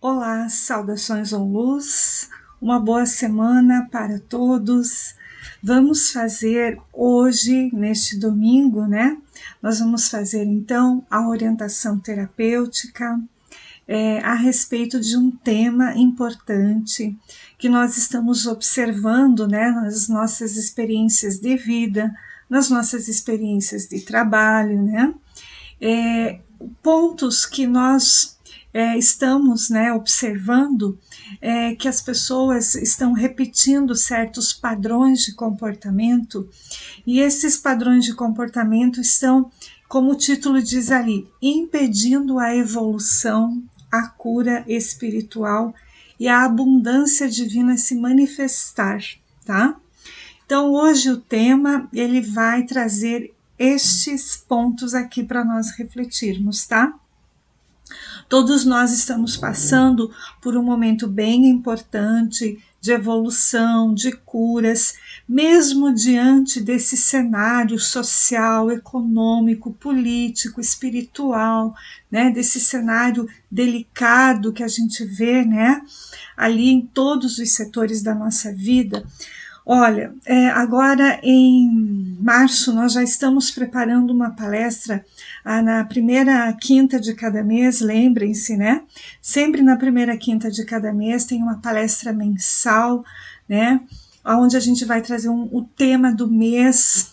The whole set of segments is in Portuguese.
Olá, saudações à luz, uma boa semana para todos. Vamos fazer hoje, neste domingo, né? Nós vamos fazer então a orientação terapêutica a respeito de um tema importante que nós estamos observando, né, nas nossas experiências de vida, nas nossas experiências de trabalho, né? Pontos que nós estamos, né, observando que as pessoas estão repetindo certos padrões de comportamento, e esses padrões de comportamento estão, como o título diz ali, impedindo a evolução, a cura espiritual e a abundância divina se manifestar, tá? Então hoje o tema ele vai trazer estes pontos aqui para nós refletirmos, tá? Todos nós estamos passando por um momento bem importante de evolução, de curas, mesmo diante desse cenário social, econômico, político, espiritual, né, desse cenário delicado que a gente vê, né, ali em todos os setores da nossa vida. Olha, agora em março nós já estamos preparando uma palestra na primeira quinta de cada mês, lembrem-se, né? Sempre na primeira quinta de cada mês tem uma palestra mensal, né? Onde a gente vai trazer o tema do mês.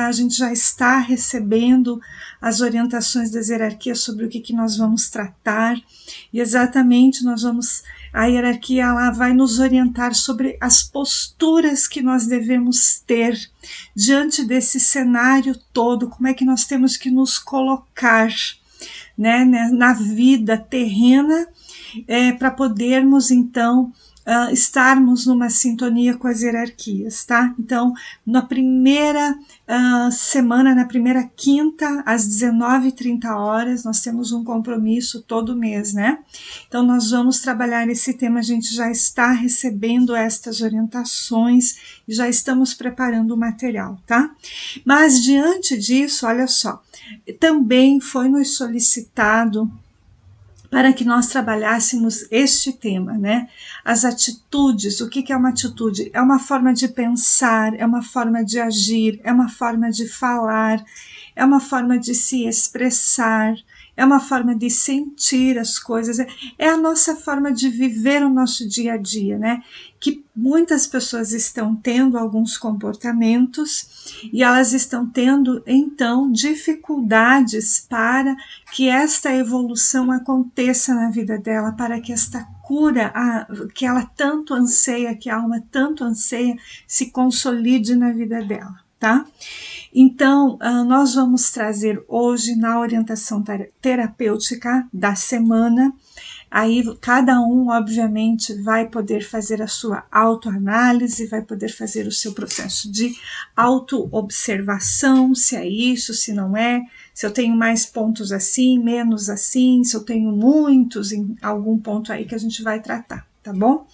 A gente já está recebendo as orientações das hierarquias sobre o que nós vamos tratar, e exatamente a hierarquia ela vai nos orientar sobre as posturas que nós devemos ter diante desse cenário todo, como é que nós temos que nos colocar, né, na vida terrena, para podermos então estarmos numa sintonia com as hierarquias, tá? Então, na primeira semana, na primeira quinta, às 19h30, nós temos um compromisso todo mês, né? Então, nós vamos trabalhar esse tema, a gente já está recebendo estas orientações e já estamos preparando o material, tá? Mas, diante disso, olha só, também foi nos solicitado para que nós trabalhássemos este tema, né? As atitudes, o que é uma atitude? É uma forma de pensar, é uma forma de agir, é uma forma de falar, é uma forma de se expressar, é uma forma de sentir as coisas, é a nossa forma de viver o nosso dia a dia, né? Que muitas pessoas estão tendo alguns comportamentos e elas estão tendo, então, dificuldades para que esta evolução aconteça na vida dela, para que esta cura que ela tanto anseia, que a alma tanto anseia, se consolide na vida dela, tá? Então, nós vamos trazer hoje na orientação terapêutica da semana. Aí cada um, obviamente, vai poder fazer a sua autoanálise, vai poder fazer o seu processo de autoobservação, se é isso, se não é, se eu tenho mais pontos assim, menos assim, se eu tenho muitos em algum ponto aí que a gente vai tratar, tá bom?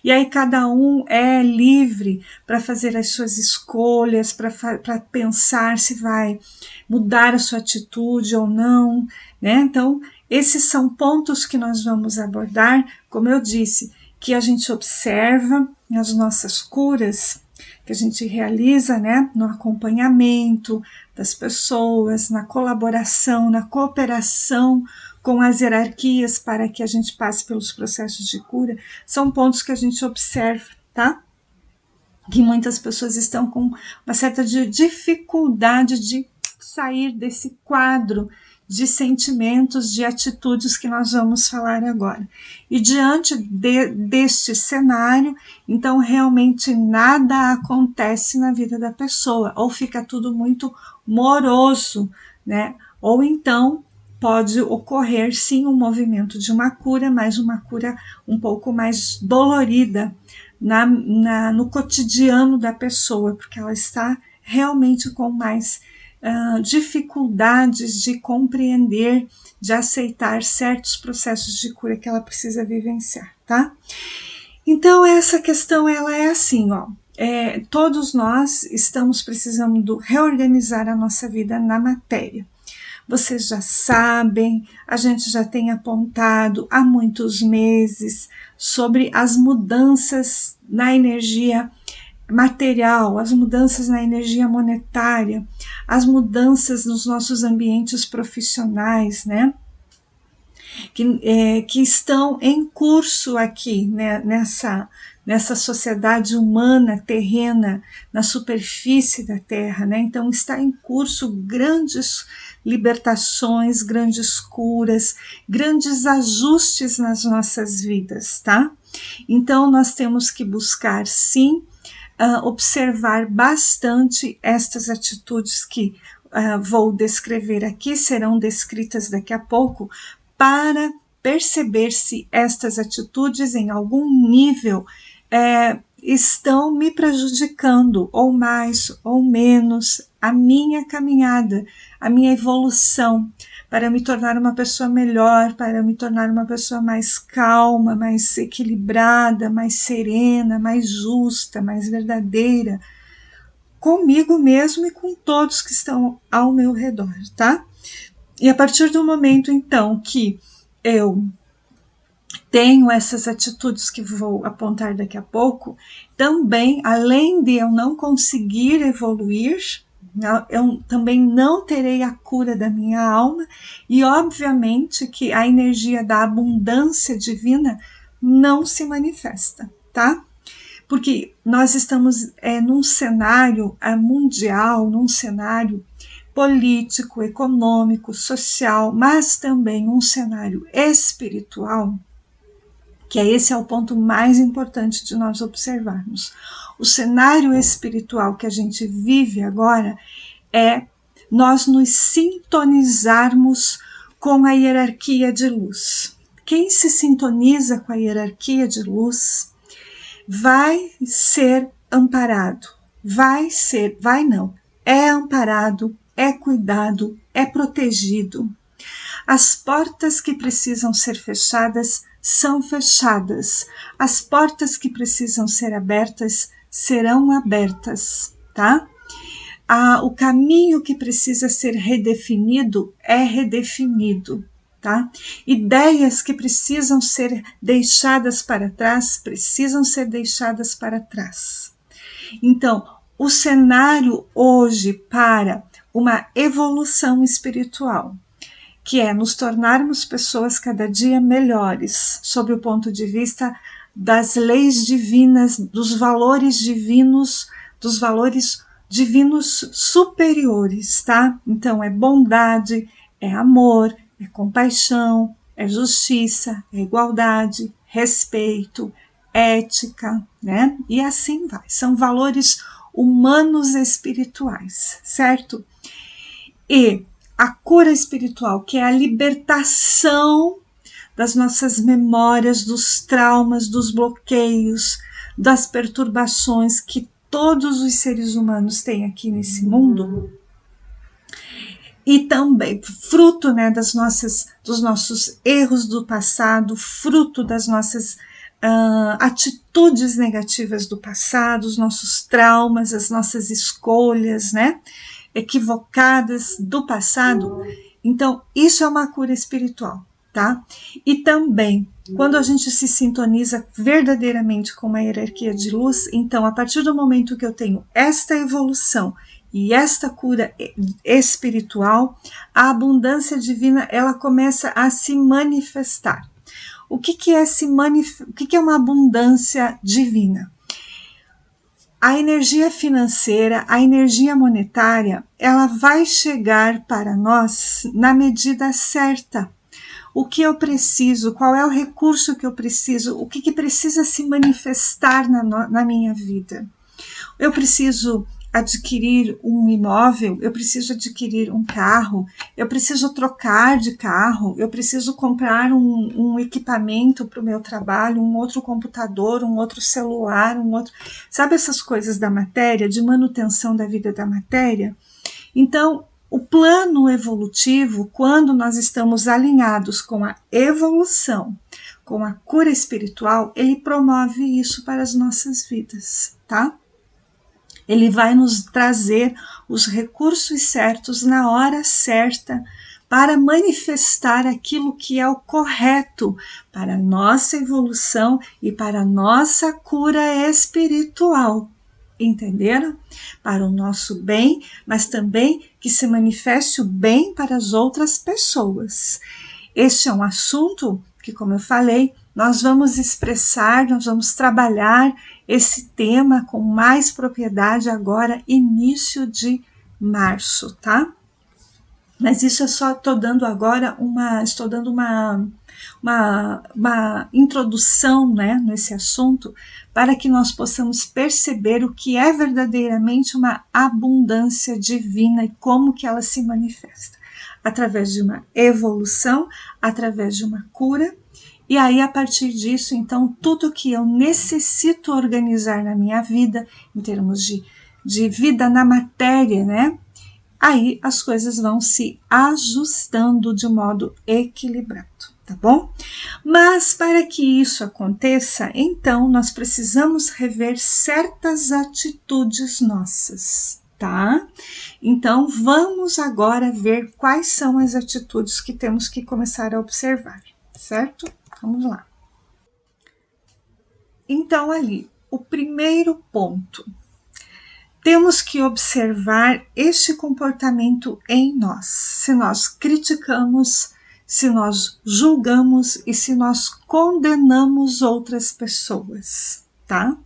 E aí cada um é livre para fazer as suas escolhas, para pensar se vai mudar a sua atitude ou não, né? Então, esses são pontos que nós vamos abordar, como eu disse, que a gente observa nas nossas curas, que a gente realiza, né, no acompanhamento das pessoas, na colaboração, na cooperação com as hierarquias para que a gente passe pelos processos de cura, são pontos que a gente observa, tá? Que muitas pessoas estão com uma certa dificuldade de sair desse quadro de sentimentos, de atitudes que nós vamos falar agora. E diante deste cenário, então realmente nada acontece na vida da pessoa, ou fica tudo muito moroso, né? Ou então pode ocorrer sim um movimento de uma cura, mas uma cura um pouco mais dolorida no cotidiano da pessoa, porque ela está realmente com mais dificuldades de compreender, de aceitar certos processos de cura que ela precisa vivenciar, tá? Então essa questão ela é assim, ó. Todos nós estamos precisando reorganizar a nossa vida na matéria. vocês já sabem, a gente já tem apontado há muitos meses sobre as mudanças na energia material, as mudanças na energia monetária, as mudanças nos nossos ambientes profissionais, né? Que estão em curso aqui, né, nessa sociedade humana terrena, na superfície da Terra, né? Então está em curso grandes libertações, grandes curas, grandes ajustes nas nossas vidas, tá? Então nós temos que buscar, sim, observar bastante estas atitudes que vou descrever aqui, serão descritas daqui a pouco, para perceber se estas atitudes, em algum nível, estão me prejudicando, ou mais ou menos, a minha caminhada, a minha evolução, para me tornar uma pessoa melhor, para me tornar uma pessoa mais calma, mais equilibrada, mais serena, mais justa, mais verdadeira, comigo mesmo e com todos que estão ao meu redor, tá? E a partir do momento, então, que eu tenho essas atitudes que vou apontar daqui a pouco, também, além de eu não conseguir evoluir, eu também não terei a cura da minha alma, e obviamente que a energia da abundância divina não se manifesta, tá? Porque nós estamos num cenário mundial, num cenário político, econômico, social, mas também um cenário espiritual, que esse é o ponto mais importante de nós observarmos. O cenário espiritual que a gente vive agora é nós nos sintonizarmos com a hierarquia de luz. Quem se sintoniza com a hierarquia de luz vai ser amparado, é amparado, é cuidado, é protegido. As portas que precisam ser fechadas são fechadas, as portas que precisam ser abertas serão abertas, tá? O caminho que precisa ser redefinido é redefinido, tá? Ideias que precisam ser deixadas para trás precisam ser deixadas para trás. Então, o cenário hoje para uma evolução espiritual, que é nos tornarmos pessoas cada dia melhores, sob o ponto de vista das leis divinas, dos valores divinos superiores, tá? Então é bondade, é amor, é compaixão, é justiça, é igualdade, respeito, ética, né? E assim vai. São valores humanos espirituais, certo? E a cura espiritual, que é a libertação das nossas memórias, dos traumas, dos bloqueios, das perturbações que todos os seres humanos têm aqui nesse mundo, e também fruto, né, dos nossos erros do passado, fruto das nossas atitudes negativas do passado, os nossos traumas, as nossas escolhas, né, equivocadas do passado. Então, isso é uma cura espiritual, tá? E também, quando a gente se sintoniza verdadeiramente com uma hierarquia de luz, então, a partir do momento que eu tenho esta evolução e esta cura espiritual, a abundância divina, ela começa a se manifestar. O que é uma abundância divina? A energia financeira, a energia monetária, ela vai chegar para nós na medida certa. O que eu preciso, qual é o recurso que eu preciso, o que precisa se manifestar na minha vida. Eu preciso adquirir um imóvel, eu preciso adquirir um carro, eu preciso trocar de carro, eu preciso comprar um equipamento para o meu trabalho, um outro computador, um outro celular, sabe essas coisas da matéria, de manutenção da vida da matéria? Então, o plano evolutivo, quando nós estamos alinhados com a evolução, com a cura espiritual, ele promove isso para as nossas vidas, tá? Ele vai nos trazer os recursos certos na hora certa para manifestar aquilo que é o correto para a nossa evolução e para a nossa cura espiritual. Entenderam? Para o nosso bem, mas também que se manifeste o bem para as outras pessoas. Este é um assunto que, como eu falei, nós vamos expressar, nós vamos trabalhar esse tema com mais propriedade agora, início de março, tá? Mas isso eu só estou dando agora uma introdução, né, nesse assunto, para que nós possamos perceber o que é verdadeiramente uma abundância divina e como que ela se manifesta. Através de uma evolução, através de uma cura, e aí a partir disso, então, tudo que eu necessito organizar na minha vida, em termos de vida na matéria, né? Aí as coisas vão se ajustando de modo equilibrado, tá bom? Mas para que isso aconteça, então nós precisamos rever certas atitudes nossas, tá? Então vamos agora ver quais são as atitudes que temos que começar a observar, certo? Vamos lá. Então ali, o primeiro ponto. Temos que observar este comportamento em nós. Se nós criticamos, se nós julgamos e se nós condenamos outras pessoas, tá?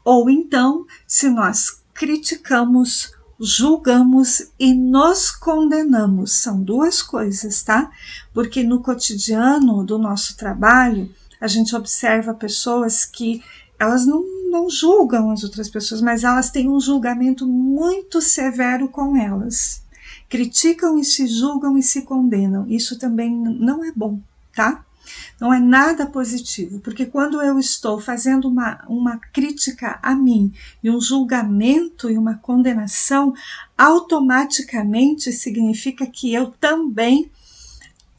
Ou então, se nós criticamos, julgamos e nos condenamos. São duas coisas, tá? Porque no cotidiano do nosso trabalho, a gente observa pessoas que elas não julgam as outras pessoas, mas elas têm um julgamento muito severo com elas. Criticam e se julgam e se condenam. Isso também não é bom, tá? Não é nada positivo, porque quando eu estou fazendo uma crítica a mim e um julgamento e uma condenação, automaticamente significa que eu também,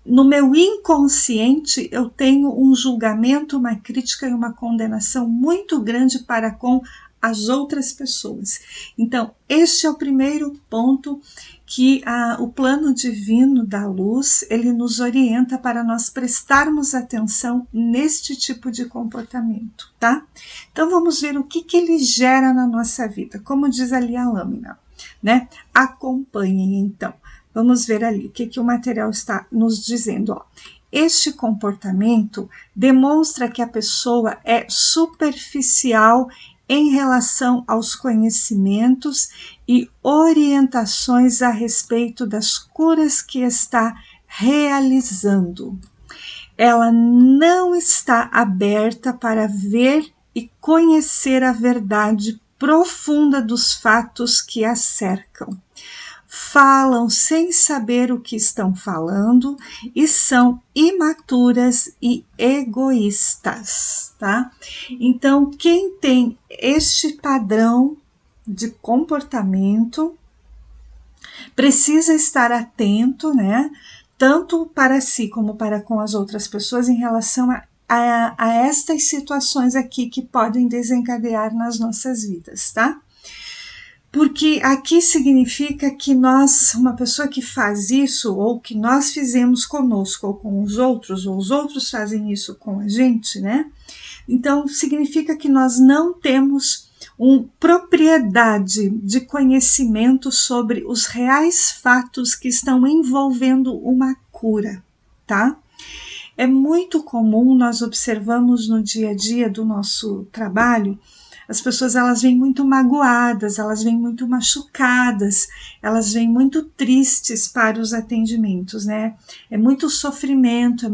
no meu inconsciente, eu tenho um julgamento, uma crítica e uma condenação muito grande para com as outras pessoas. Então, este é o primeiro ponto que o plano divino da luz, ele nos orienta para nós prestarmos atenção neste tipo de comportamento, tá? Então, vamos ver o que ele gera na nossa vida, como diz ali a lâmina, né? Acompanhem, então. Vamos ver ali o que o material está nos dizendo. Ó. Este comportamento demonstra que a pessoa é superficial em relação aos conhecimentos e orientações a respeito das curas que está realizando. Ela não está aberta para ver e conhecer a verdade profunda dos fatos que a cercam. Falam sem saber o que estão falando e são imaturas e egoístas, tá? Então, quem tem este padrão de comportamento precisa estar atento, né? Tanto para si como para com as outras pessoas em relação a estas situações aqui que podem desencadear nas nossas vidas, tá? Porque aqui significa que nós, uma pessoa que faz isso, ou que nós fizemos conosco ou com os outros, ou os outros fazem isso com a gente, né? Então, significa que nós não temos propriedade de conhecimento sobre os reais fatos que estão envolvendo uma cura, tá? É muito comum, nós observamos no dia a dia do nosso trabalho, as pessoas elas vêm muito magoadas, elas vêm muito machucadas, elas vêm muito tristes para os atendimentos, né? É muito sofrimento,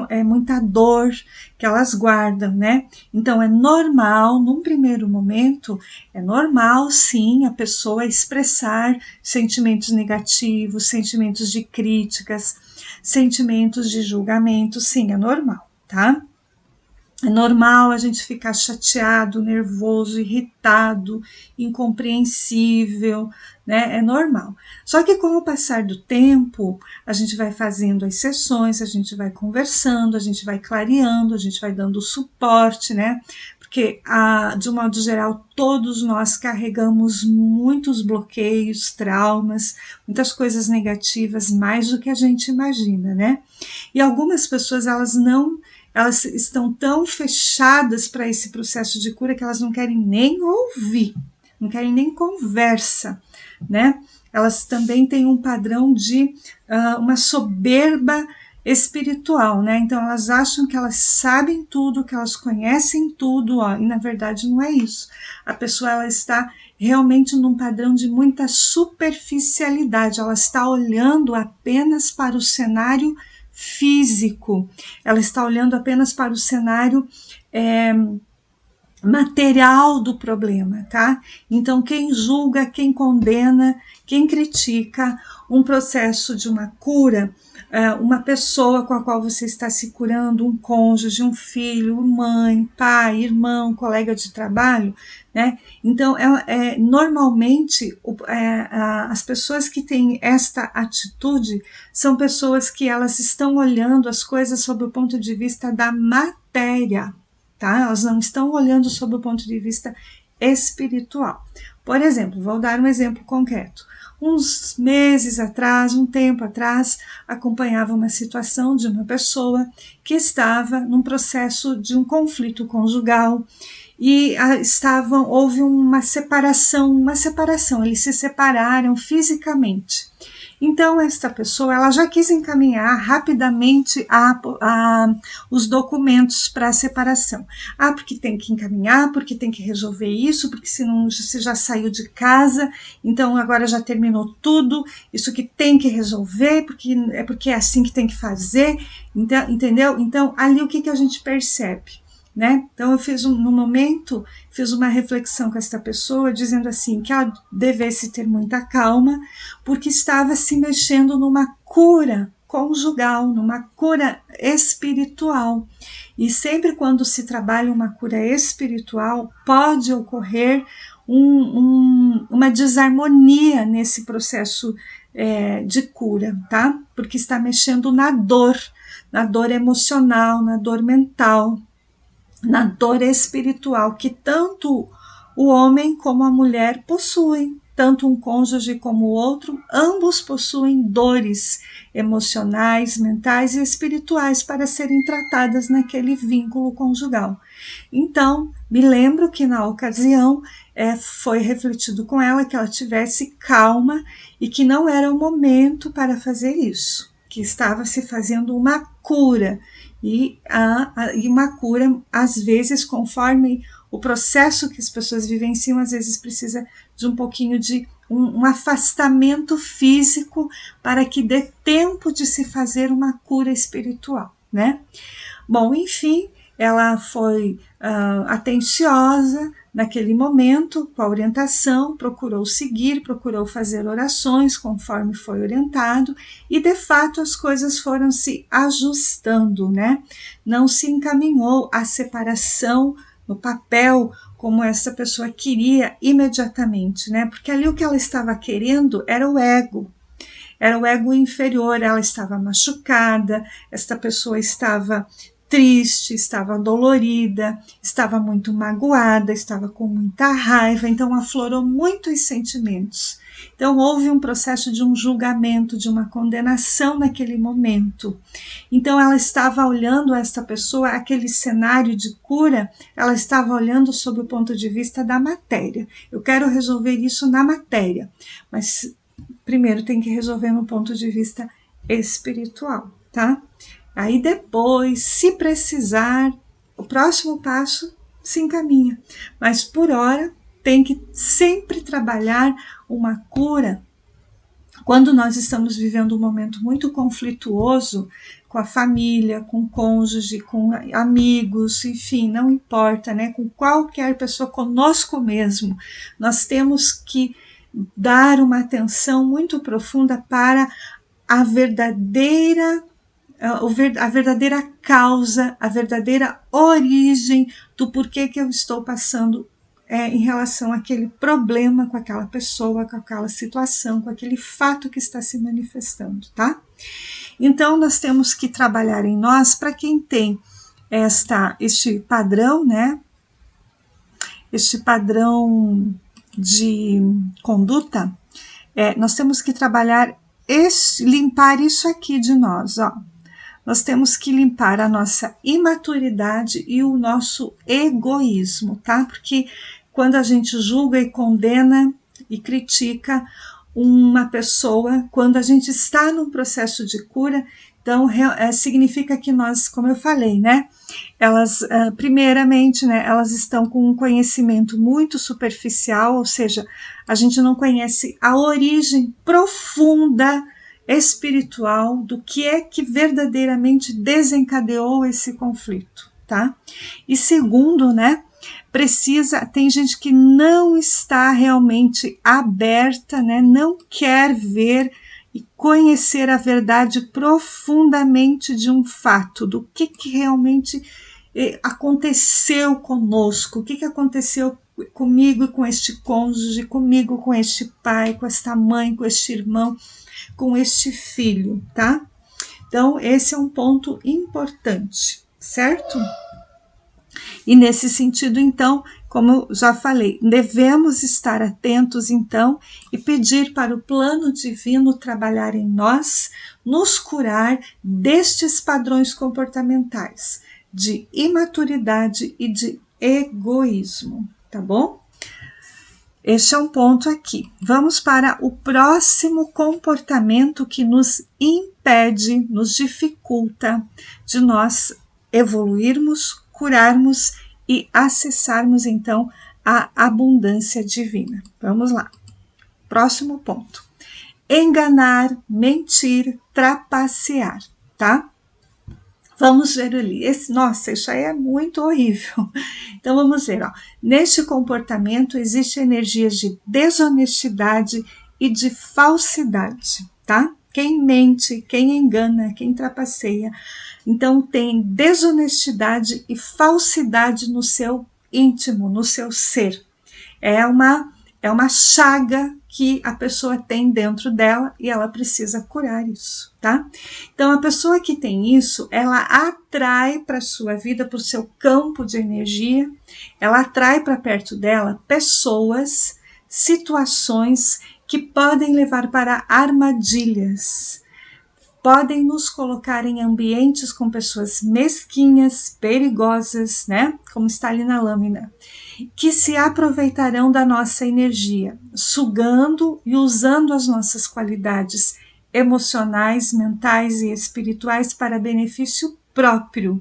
é muita dor que elas guardam, né? Então é normal, num primeiro momento, é normal sim a pessoa expressar sentimentos negativos, sentimentos de críticas, sentimentos de julgamento, sim, é normal, tá? É normal a gente ficar chateado, nervoso, irritado, incompreensível, né? É normal. Só que com o passar do tempo, a gente vai fazendo as sessões, a gente vai conversando, a gente vai clareando, a gente vai dando suporte, né? Porque, de um modo geral, todos nós carregamos muitos bloqueios, traumas, muitas coisas negativas, mais do que a gente imagina, né? E algumas pessoas, elas estão tão fechadas para esse processo de cura que elas não querem nem ouvir, não querem nem conversa, né? Elas também têm um padrão de uma soberba espiritual, né? Então elas acham que elas sabem tudo, que elas conhecem tudo, ó, e na verdade não é isso. A pessoa, ela está realmente num padrão de muita superficialidade, ela está olhando apenas para o cenário físico, ela está olhando apenas para o cenário material do problema, tá? Então, quem julga, quem condena, quem critica um processo de uma cura, uma pessoa com a qual você está se curando, um cônjuge, um filho, mãe, pai, irmão, colega de trabalho, né? Então, normalmente, as pessoas que têm esta atitude são pessoas que elas estão olhando as coisas sob o ponto de vista da matéria, tá? Elas não estão olhando sob o ponto de vista espiritual. Por exemplo, vou dar um exemplo concreto. Uns meses atrás, um tempo atrás, acompanhava uma situação de uma pessoa que estava num processo de um conflito conjugal e houve uma separação, eles se separaram fisicamente. Então, esta pessoa, ela já quis encaminhar rapidamente os documentos para a separação. Porque tem que encaminhar, porque tem que resolver isso, porque senão você já saiu de casa, então agora já terminou tudo, isso que tem que resolver, porque é assim que tem que fazer, então, entendeu? Então, ali o que a gente percebe? Né? Então no momento fiz uma reflexão com esta pessoa dizendo assim que ela devesse ter muita calma porque estava se mexendo numa cura conjugal, numa cura espiritual. E sempre quando se trabalha uma cura espiritual pode ocorrer uma desarmonia nesse processo de cura, tá? Porque está mexendo na dor emocional, na dor mental, na dor espiritual que tanto o homem como a mulher possuem, tanto um cônjuge como o outro, ambos possuem dores emocionais, mentais e espirituais para serem tratadas naquele vínculo conjugal. Então, me lembro que na ocasião foi refletido com ela que ela tivesse calma e que não era o momento para fazer isso, que estava se fazendo uma cura, e uma cura, às vezes, conforme o processo que as pessoas vivenciam, às vezes precisa de um pouquinho de um afastamento físico para que dê tempo de se fazer uma cura espiritual, né? Bom, enfim, ela foi atenciosa naquele momento com a orientação, procurou seguir, procurou fazer orações conforme foi orientado e de fato as coisas foram se ajustando, né? Não se encaminhou a separação no papel como essa pessoa queria imediatamente, né? Porque ali o que ela estava querendo era o ego inferior, ela estava machucada, esta pessoa estava triste, estava dolorida, estava muito magoada, estava com muita raiva, então aflorou muitos sentimentos. Então houve um processo de um julgamento, de uma condenação naquele momento. Então ela estava olhando esta pessoa, aquele cenário de cura, ela estava olhando sob o ponto de vista da matéria. Eu quero resolver isso na matéria, mas primeiro tem que resolver no ponto de vista espiritual, tá? Aí depois, se precisar, o próximo passo se encaminha. Mas por hora tem que sempre trabalhar uma cura quando nós estamos vivendo um momento muito conflituoso com a família, com o cônjuge, com amigos, enfim, não importa, né? Com qualquer pessoa, conosco mesmo, nós temos que dar uma atenção muito profunda para a verdadeira a verdadeira causa, a verdadeira origem do porquê que eu estou passando em relação àquele problema com aquela pessoa, com aquela situação, com aquele fato que está se manifestando, tá? Então, nós temos que trabalhar em nós para quem tem este padrão, né? Este padrão de conduta, nós temos que trabalhar, limpar isso aqui de nós, ó. Nós temos que limpar a nossa imaturidade e o nosso egoísmo, tá? Porque quando a gente julga e condena e critica uma pessoa, quando a gente está num processo de cura, então significa que nós, como eu falei, né? Elas, primeiramente, né, elas estão com um conhecimento muito superficial, ou seja, a gente não conhece a origem profunda espiritual do que é que verdadeiramente desencadeou esse conflito, tá? E segundo, né, tem gente que não está realmente aberta, né, não quer ver e conhecer a verdade profundamente de um fato, do que realmente aconteceu conosco, o que aconteceu comigo e com este cônjuge, comigo com este pai, com esta mãe, com este irmão, com este filho, tá? Então, esse é um ponto importante, certo? E nesse sentido, então, como eu já falei, devemos estar atentos, então, e pedir para o plano divino trabalhar em nós, nos curar destes padrões comportamentais de imaturidade e de egoísmo, tá bom? Este é um ponto aqui. Vamos para o próximo comportamento que nos impede, nos dificulta de nós evoluirmos, curarmos e acessarmos então a abundância divina. Vamos lá. Próximo ponto. Enganar, mentir, trapacear, tá? Vamos ver ali. Nossa, isso aí é muito horrível. Então vamos ver, ó. Neste comportamento existem energias de desonestidade e de falsidade, tá? Quem mente, quem engana, quem trapaceia. Então tem desonestidade e falsidade no seu íntimo, no seu ser. É uma chaga que a pessoa tem dentro dela e ela precisa curar isso, tá? Então, a pessoa que tem isso, ela atrai para a sua vida, para o seu campo de energia, ela atrai para perto dela pessoas, situações que podem levar para armadilhas, podem nos colocar em ambientes com pessoas mesquinhas, perigosas, né? Como está ali na lâmina, que se aproveitarão da nossa energia, sugando e usando as nossas qualidades emocionais, mentais e espirituais para benefício próprio.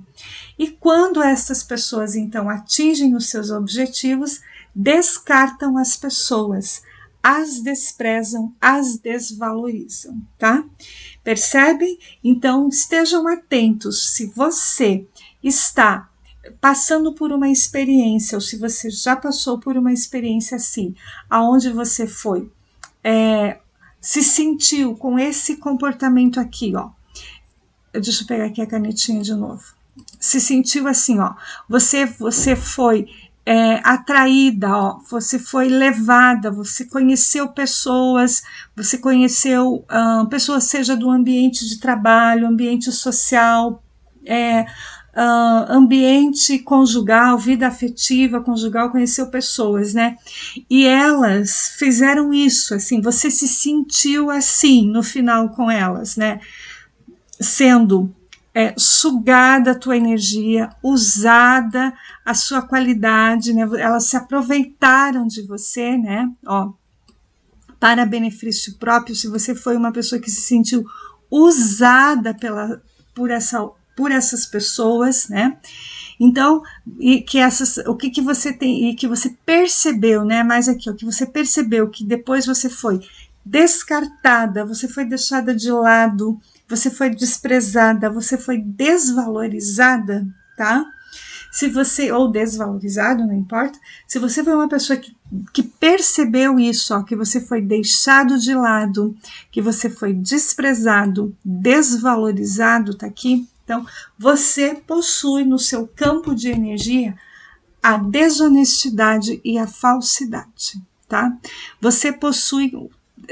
E quando essas pessoas então atingem os seus objetivos, descartam as pessoas, as desprezam, as desvalorizam, tá? Percebem? Então estejam atentos se você está passando por uma experiência, ou se você já passou por uma experiência assim, aonde você foi, se sentiu com esse comportamento aqui, ó. Deixa eu pegar aqui a canetinha de novo. Se sentiu assim, ó. Você foi atraída, ó. Você foi levada, você conheceu pessoas, pessoas, seja do ambiente de trabalho, ambiente social, ambiente conjugal, vida afetiva conjugal, conheceu pessoas, né? E elas fizeram isso, assim, você se sentiu assim no final com elas, né? Sendo sugada a tua energia, usada a sua qualidade, né? Elas se aproveitaram de você, né? Ó, para benefício próprio, se você foi uma pessoa que se sentiu usada por essas pessoas, né? Então, o que você tem, e que você percebeu, né? Mais aqui, o que você percebeu que depois você foi descartada, você foi deixada de lado, você foi desprezada, você foi desvalorizada, tá? Se você, ou desvalorizado, não importa, se você foi uma pessoa que percebeu isso, ó, que você foi deixado de lado, que você foi desprezado, desvalorizado, tá aqui. Então, você possui no seu campo de energia a desonestidade e a falsidade, tá? Você possui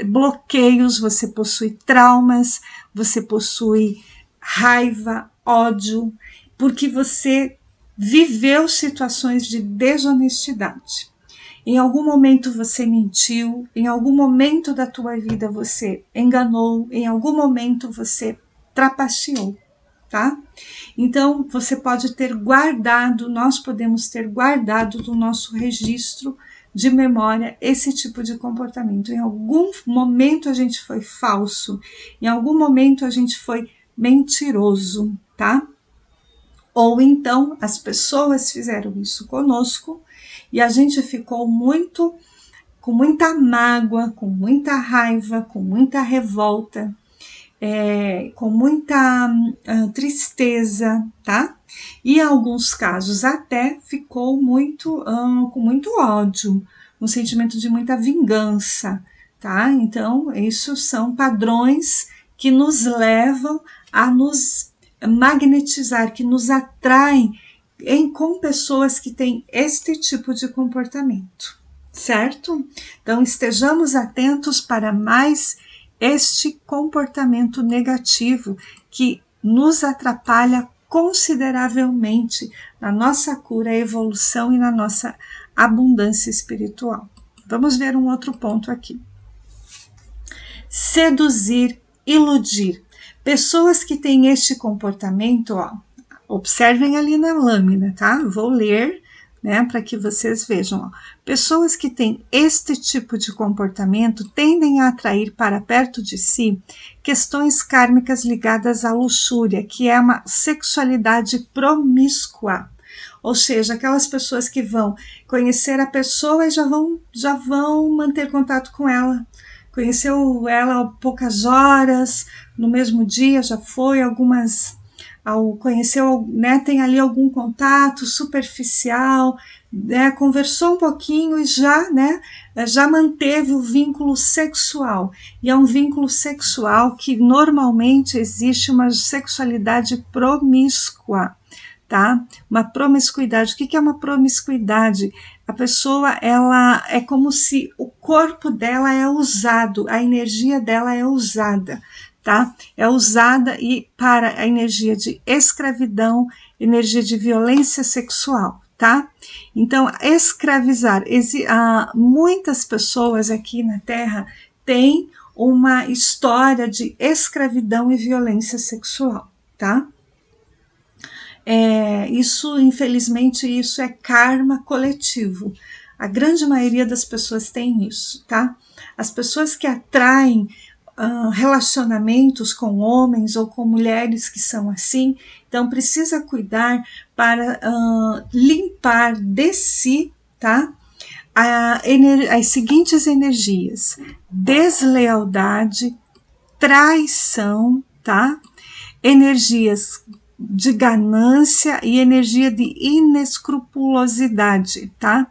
bloqueios, você possui traumas, você possui raiva, ódio, porque você viveu situações de desonestidade. Em algum momento você mentiu, em algum momento da tua vida você enganou, em algum momento você trapaceou, tá? Então você pode ter guardado, nós podemos ter guardado do nosso registro de memória esse tipo de comportamento. Em algum momento a gente foi falso, em algum momento a gente foi mentiroso, tá? Ou então as pessoas fizeram isso conosco e a gente ficou com muita mágoa, com muita raiva, com muita revolta, com muita tristeza, tá? E em alguns casos até ficou com muito ódio, um sentimento de muita vingança, tá? Então, isso são padrões que nos levam a nos magnetizar, que nos atraem com pessoas que têm este tipo de comportamento, certo? Então, estejamos atentos para mais este comportamento negativo que nos atrapalha consideravelmente na nossa cura, evolução e na nossa abundância espiritual. Vamos ver um outro ponto aqui. Seduzir, iludir. Pessoas que têm este comportamento, ó, observem ali na lâmina, tá? Vou ler, né, para que vocês vejam. Ó. Pessoas que têm este tipo de comportamento tendem a atrair para perto de si questões kármicas ligadas à luxúria, que é uma sexualidade promíscua. Ou seja, aquelas pessoas que vão conhecer a pessoa e já vão manter contato com ela. Conheceu ela há poucas horas, no mesmo dia já foi, conheceu, né, tem ali algum contato superficial, né, conversou um pouquinho e já manteve o vínculo sexual. E é um vínculo sexual que normalmente existe uma sexualidade promíscua, tá? Uma promiscuidade. O que é uma promiscuidade? A pessoa, ela é como se o corpo dela é usado, a energia dela é usada, tá? É usada para a energia de escravidão, energia de violência sexual, tá? Então, escravizar, muitas pessoas aqui na Terra têm uma história de escravidão e violência sexual, tá? Infelizmente, isso é karma coletivo. A grande maioria das pessoas tem isso, tá? As pessoas que atraem relacionamentos com homens ou com mulheres que são assim, então precisa cuidar para limpar de si, tá? As seguintes energias: deslealdade, traição, tá? Energias de ganância e energia de inescrupulosidade, tá?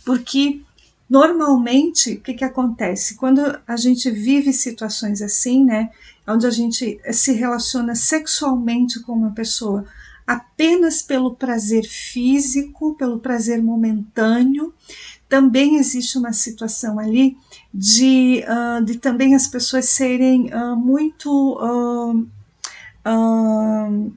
Porque normalmente o que acontece? Quando a gente vive situações assim, né, onde a gente se relaciona sexualmente com uma pessoa apenas pelo prazer físico, pelo prazer momentâneo, também existe uma situação ali de também as pessoas serem muito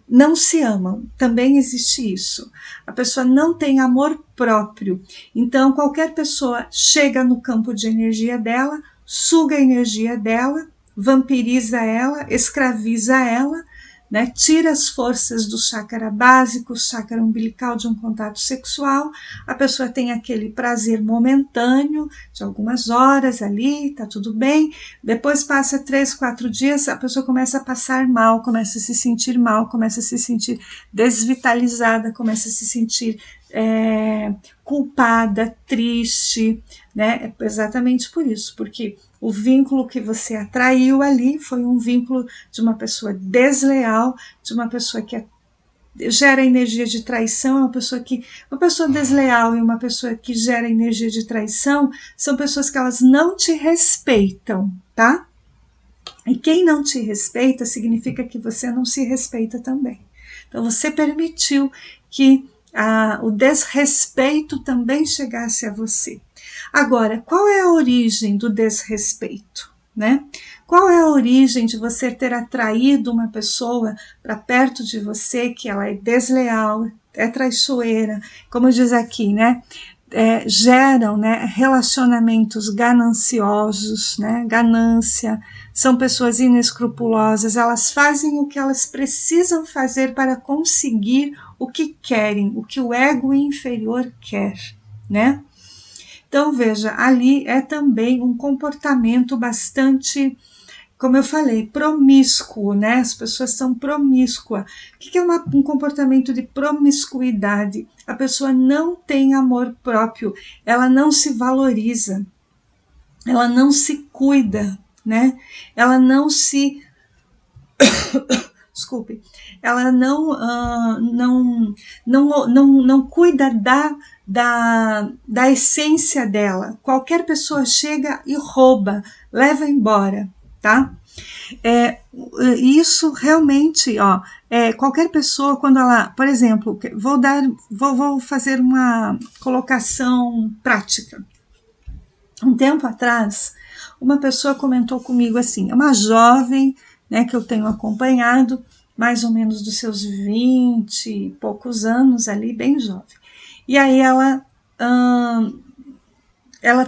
não se amam, também existe isso. A pessoa não tem amor próprio, então qualquer pessoa chega no campo de energia dela, suga a energia dela, vampiriza ela, escraviza ela, né? Tira as forças do chakra básico, chakra umbilical de um contato sexual, a pessoa tem aquele prazer momentâneo de algumas horas ali, tá tudo bem, depois passa 3, 4 dias, a pessoa começa a passar mal, começa a se sentir mal, começa a se sentir desvitalizada, começa a se sentir culpada, triste, né? É exatamente por isso, porque o vínculo que você atraiu ali foi um vínculo de uma pessoa desleal, de uma pessoa que gera energia de traição, é uma pessoa desleal e uma pessoa que gera energia de traição são pessoas que elas não te respeitam, tá? E quem não te respeita significa que você não se respeita também. Então você permitiu que o desrespeito também chegasse a você. Agora, qual é a origem do desrespeito, né? Qual é a origem de você ter atraído uma pessoa para perto de você que ela é desleal, é traiçoeira, como diz aqui, né? Geram, né, relacionamentos gananciosos, né, ganância, são pessoas inescrupulosas, elas fazem o que elas precisam fazer para conseguir o que querem, o que o ego inferior quer, né? Então, veja, ali é também um comportamento bastante, como eu falei, promíscuo, né? As pessoas são promíscuas. O que é um comportamento de promiscuidade? A pessoa não tem amor próprio, ela não se valoriza, ela não se cuida, né? Ela não se desculpe, ela não cuida da essência dela. Qualquer pessoa chega e rouba, leva embora, tá? Isso realmente, qualquer pessoa quando ela, por exemplo, vou fazer uma colocação prática. Um tempo atrás, uma pessoa comentou comigo assim, é uma jovem, né, que eu tenho acompanhado, mais ou menos dos seus 20 e poucos anos ali, bem jovem. E aí ela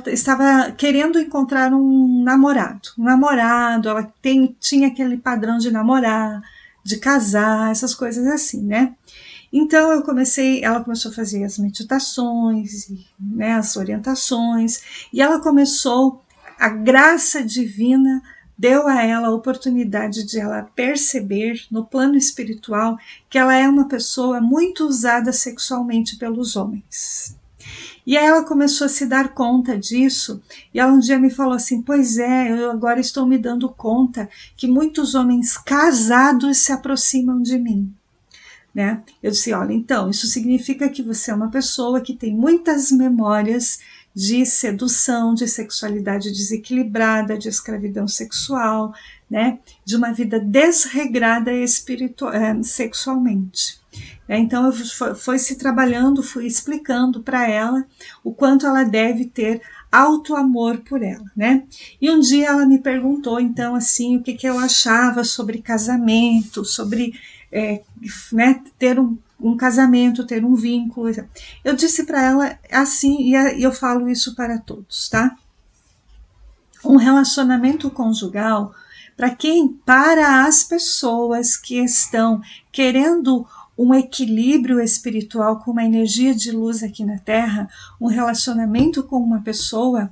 estava querendo encontrar um namorado, ela tinha aquele padrão de namorar, de casar, essas coisas assim, né? Então ela começou a fazer as meditações, né, as orientações, e ela começou, a graça divina deu a ela a oportunidade de ela perceber no plano espiritual que ela é uma pessoa muito usada sexualmente pelos homens. E aí ela começou a se dar conta disso, e ela um dia me falou assim, pois é, eu agora estou me dando conta que muitos homens casados se aproximam de mim. Né? Eu disse, olha, então, isso significa que você é uma pessoa que tem muitas memórias de sedução, de sexualidade desequilibrada, de escravidão sexual, né? De uma vida desregrada sexualmente. Então, foi se trabalhando, fui explicando para ela o quanto ela deve ter auto-amor por ela, né? E um dia ela me perguntou, então, assim, o que eu achava sobre casamento, sobre né, ter um casamento, ter um vínculo. Eu disse para ela assim, e eu falo isso para todos, tá? Um relacionamento conjugal, para as pessoas que estão querendo um equilíbrio espiritual com uma energia de luz aqui na Terra, um relacionamento com uma pessoa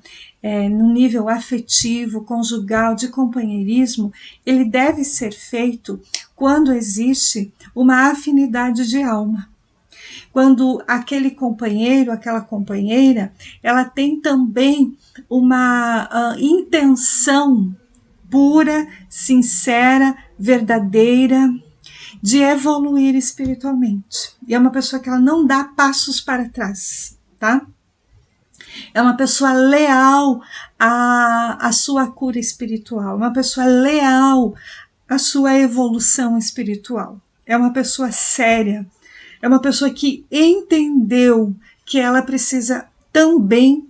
no nível afetivo, conjugal, de companheirismo, ele deve ser feito quando existe uma afinidade de alma. Quando aquele companheiro, aquela companheira, ela tem também uma intenção pura, sincera, verdadeira, de evoluir espiritualmente. E é uma pessoa que ela não dá passos para trás, tá? É uma pessoa leal à sua cura espiritual, uma pessoa leal à sua evolução espiritual. É uma pessoa séria, é uma pessoa que entendeu que ela precisa também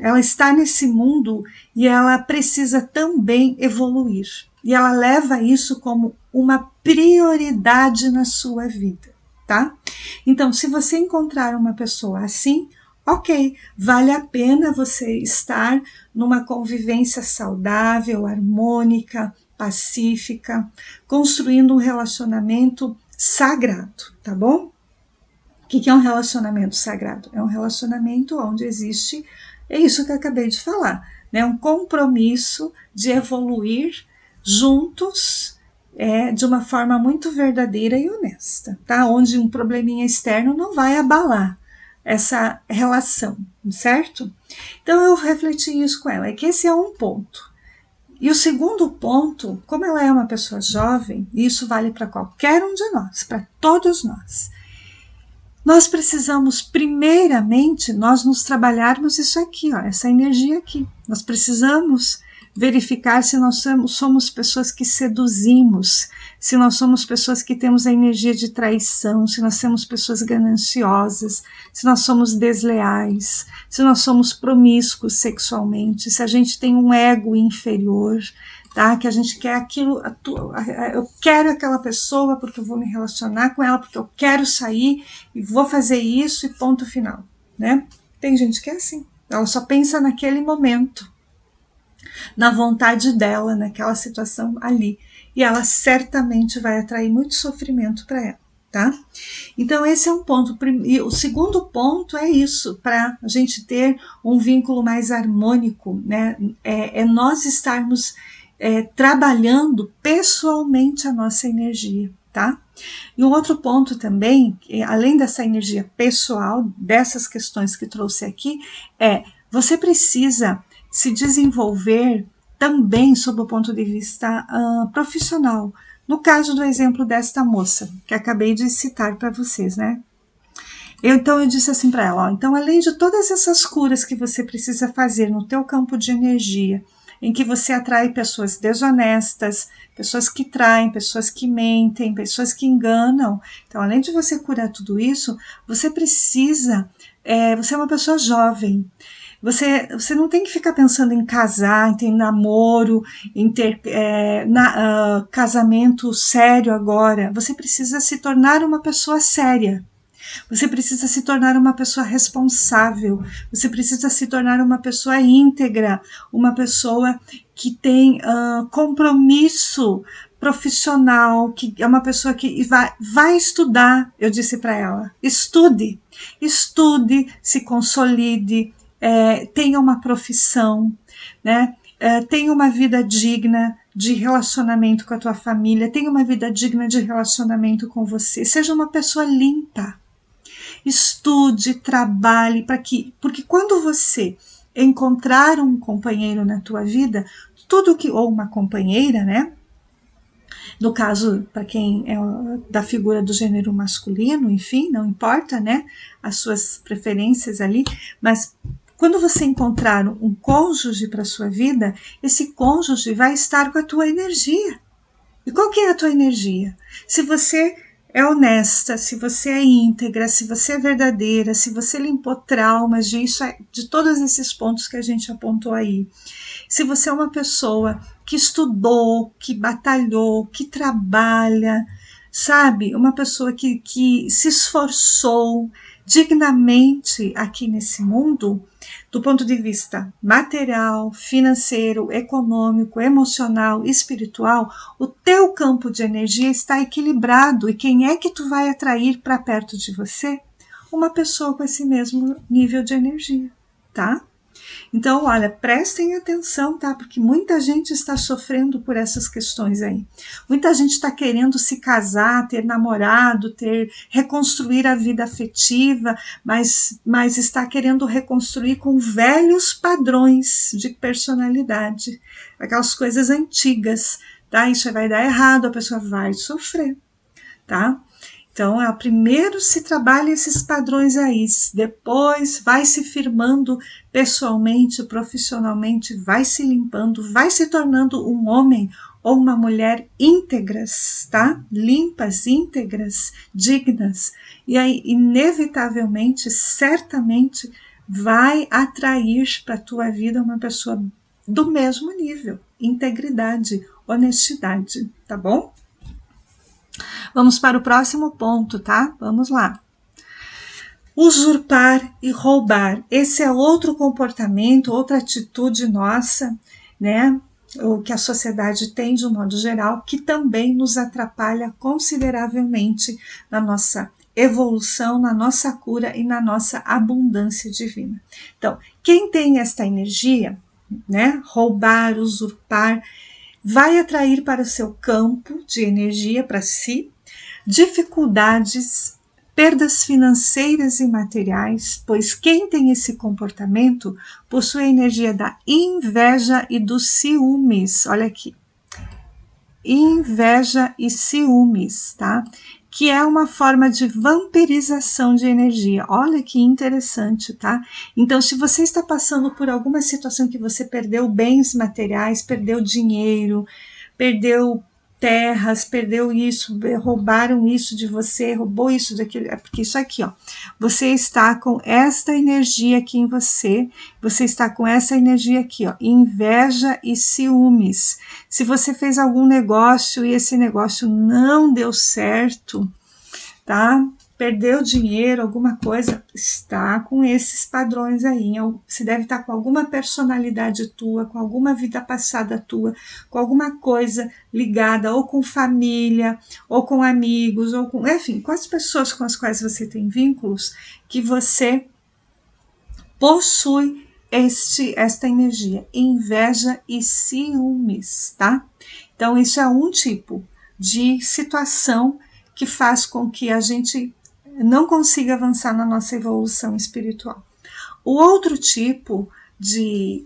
ela está nesse mundo e ela precisa também evoluir. E ela leva isso como uma prioridade na sua vida, tá? Então, se você encontrar uma pessoa assim, ok, vale a pena você estar numa convivência saudável, harmônica, pacífica, construindo um relacionamento sagrado, tá bom? O que é um relacionamento sagrado? É um relacionamento onde existe, é isso que eu acabei de falar, né? Um compromisso de evoluir juntos de uma forma muito verdadeira e honesta, tá? Onde um probleminha externo não vai abalar essa relação, certo? Então eu refleti isso com ela, que esse é um ponto. E o segundo ponto, como ela é uma pessoa jovem, e isso vale para qualquer um de nós, para todos nós precisamos, primeiramente, nós nos trabalharmos isso aqui, ó, essa energia aqui. Nós precisamos verificar se nós somos pessoas que seduzimos, se nós somos pessoas que temos a energia de traição, se nós somos pessoas gananciosas, se nós somos desleais, se nós somos promíscuos sexualmente, se a gente tem um ego inferior, tá? Que a gente quer aquilo, eu quero aquela pessoa porque eu vou me relacionar com ela, porque eu quero sair e vou fazer isso e ponto final, né? Tem gente que é assim, ela só pensa naquele momento, na vontade dela, naquela situação ali, e ela certamente vai atrair muito sofrimento para ela, tá? Então esse é um ponto. E o segundo ponto é isso, para a gente ter um vínculo mais harmônico, né? É nós estarmos trabalhando pessoalmente a nossa energia, tá? E um outro ponto também, além dessa energia pessoal, dessas questões que trouxe aqui, você precisa se desenvolver também sob o ponto de vista profissional. No caso do exemplo desta moça, que acabei de citar para vocês, né? Então eu disse assim para ela, ó, então além de todas essas curas que você precisa fazer no teu campo de energia, em que você atrai pessoas desonestas, pessoas que traem, pessoas que mentem, pessoas que enganam. Então, além de você curar tudo isso, você precisa, você é uma pessoa jovem, você não tem que ficar pensando em casar, em ter namoro, em ter casamento sério agora. Você precisa se tornar uma pessoa séria. Você precisa se tornar uma pessoa responsável, você precisa se tornar uma pessoa íntegra, uma pessoa que tem compromisso profissional, que é uma pessoa que vai estudar. Eu disse para ela, estude, se consolide, tenha uma profissão, né? Tenha uma vida digna de relacionamento com a tua família, tenha uma vida digna de relacionamento com você, seja uma pessoa limpa. Estude, trabalhe porque quando você encontrar um companheiro na tua vida, ou uma companheira, né? No caso, para quem é da figura do gênero masculino, enfim, não importa, né? As suas preferências ali, mas quando você encontrar um cônjuge para sua vida, esse cônjuge vai estar com a tua energia. E qual que é a tua energia? Se você é honesta, se você é íntegra, se você é verdadeira, se você limpou traumas de todos esses pontos que a gente apontou aí, se você é uma pessoa que estudou, que batalhou, que trabalha, sabe? Uma pessoa que se esforçou dignamente aqui nesse mundo, do ponto de vista material, financeiro, econômico, emocional, espiritual, o teu campo de energia está equilibrado. E quem é que tu vai atrair para perto de você? Uma pessoa com esse mesmo nível de energia, tá? Então, olha, prestem atenção, tá? Porque muita gente está sofrendo por essas questões aí. Muita gente está querendo se casar, ter namorado, reconstruir a vida afetiva, mas está querendo reconstruir com velhos padrões de personalidade, aquelas coisas antigas, tá? Isso vai dar errado, a pessoa vai sofrer, tá? Então, primeiro se trabalha esses padrões aí, depois vai se firmando pessoalmente, profissionalmente, vai se limpando, vai se tornando um homem ou uma mulher íntegras, tá? Limpas, íntegras, dignas. E aí, inevitavelmente, certamente, vai atrair para a tua vida uma pessoa do mesmo nível, integridade, honestidade, tá bom? Vamos para o próximo ponto, tá? Vamos lá. Usurpar e roubar. Esse é outro comportamento, outra atitude nossa, né? O que a sociedade tem de um modo geral, que também nos atrapalha consideravelmente na nossa evolução, na nossa cura e na nossa abundância divina. Então, quem tem esta energia, né? Roubar, usurpar, vai atrair para o seu campo de energia, para si, dificuldades perdas financeiras e materiais, pois quem tem esse comportamento possui a energia da inveja e dos ciúmes. Olha aqui. Inveja e ciúmes, tá? Que é uma forma de vampirização de energia. Olha que interessante, tá? Então, se você está passando por alguma situação que você perdeu bens materiais, perdeu dinheiro, perdeu terras, perdeu isso, roubaram isso de você, roubou isso daquele, é porque isso aqui, ó, você está com esta energia aqui em você, você está com essa energia aqui, ó, inveja e ciúmes. Se você fez algum negócio e esse negócio não deu certo, tá? Perdeu dinheiro, alguma coisa, está com esses padrões aí. Você deve estar com alguma personalidade tua, com alguma vida passada tua, com alguma coisa ligada ou com família, ou com amigos, ou com, enfim, com as pessoas com as quais você tem vínculos, que você possui esta energia, inveja e ciúmes, tá? Então, isso é um tipo de situação que faz com que a gente não consiga avançar na nossa evolução espiritual. O outro tipo de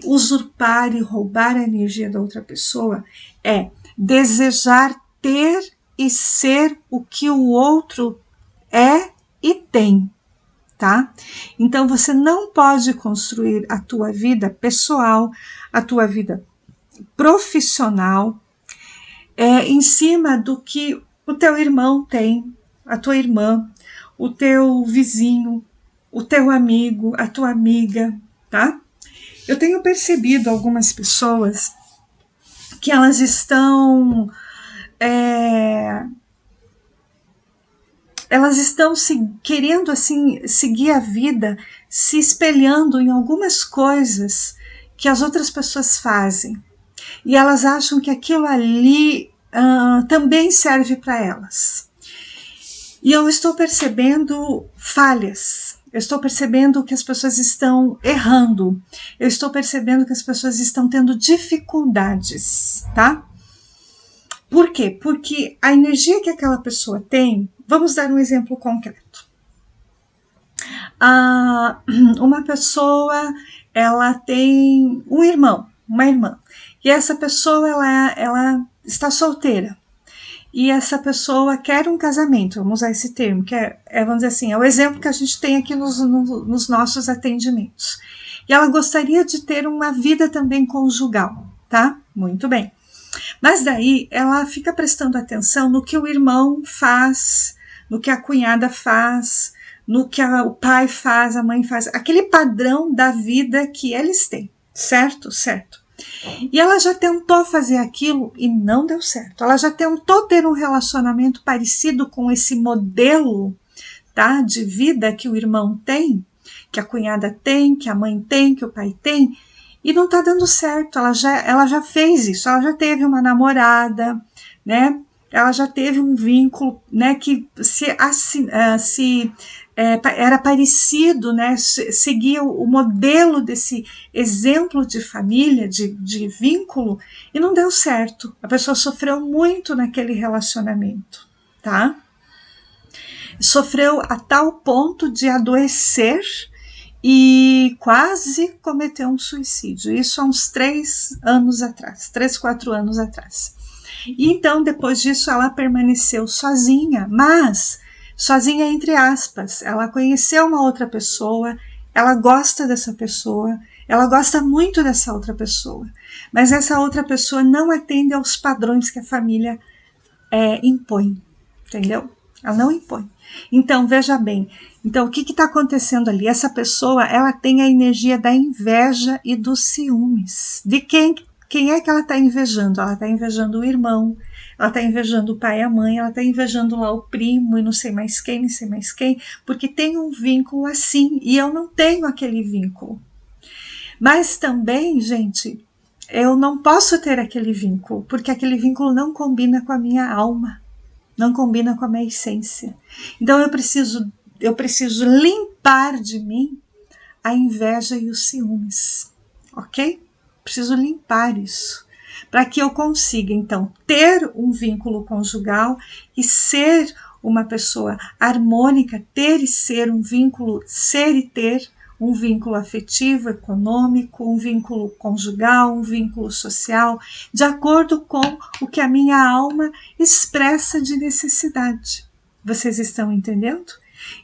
usurpar e roubar a energia da outra pessoa é desejar ter e ser o que o outro é e tem, tá? Então você não pode construir a tua vida pessoal, a tua vida profissional, em cima do que o teu irmão tem, a tua irmã, o teu vizinho, o teu amigo, a tua amiga, tá? Eu tenho percebido algumas pessoas que elas estão querendo assim seguir a vida, se espelhando em algumas coisas que as outras pessoas fazem, e elas acham que aquilo ali também serve para elas. E eu estou percebendo falhas, eu estou percebendo que as pessoas estão errando, eu estou percebendo que as pessoas estão tendo dificuldades, tá? Por quê? Porque a energia que aquela pessoa tem, vamos dar um exemplo concreto. Uma pessoa, ela tem um irmão, uma irmã, e essa pessoa ela está solteira. E essa pessoa quer um casamento, vamos usar esse termo, que vamos dizer assim, é o exemplo que a gente tem aqui nos nossos atendimentos. E ela gostaria de ter uma vida também conjugal, tá? Muito bem. Mas daí ela fica prestando atenção no que o irmão faz, no que a cunhada faz, no que o pai faz, a mãe faz, aquele padrão da vida que eles têm, certo? Certo. E ela já tentou fazer aquilo e não deu certo. Ela já tentou ter um relacionamento parecido com esse modelo, tá, de vida que o irmão tem, que a cunhada tem, que a mãe tem, que o pai tem, e não tá dando certo. Ela já fez isso, ela já teve uma namorada, né? Ela já teve um vínculo, né, que era parecido, né, seguia o modelo desse exemplo de família, de vínculo, e não deu certo. A pessoa sofreu muito naquele relacionamento, tá? Sofreu a tal ponto de adoecer e quase cometeu um suicídio. Isso há uns 3 anos atrás, 3, 4 anos atrás. E então, depois disso, ela permaneceu sozinha, mas sozinha entre aspas. Ela conheceu uma outra pessoa, ela gosta dessa pessoa, ela gosta muito dessa outra pessoa, mas essa outra pessoa não atende aos padrões que a família impõe, entendeu? Ela não impõe. Então, veja bem, então o que está acontecendo ali? Essa pessoa, ela tem a energia da inveja e dos ciúmes. De quem é que ela está invejando? Ela está invejando o irmão, ela está invejando o pai e a mãe, ela está invejando lá o primo e não sei mais quem, porque tem um vínculo assim e eu não tenho aquele vínculo. Mas também, gente, eu não posso ter aquele vínculo, porque aquele vínculo não combina com a minha alma, não combina com a minha essência. Então eu preciso limpar de mim a inveja e os ciúmes, ok? Preciso limpar isso, para que eu consiga, então, ter um vínculo conjugal e ser uma pessoa harmônica, ter e ser um vínculo, ser e ter um vínculo afetivo, econômico, um vínculo conjugal, um vínculo social, de acordo com o que a minha alma expressa de necessidade. Vocês estão entendendo?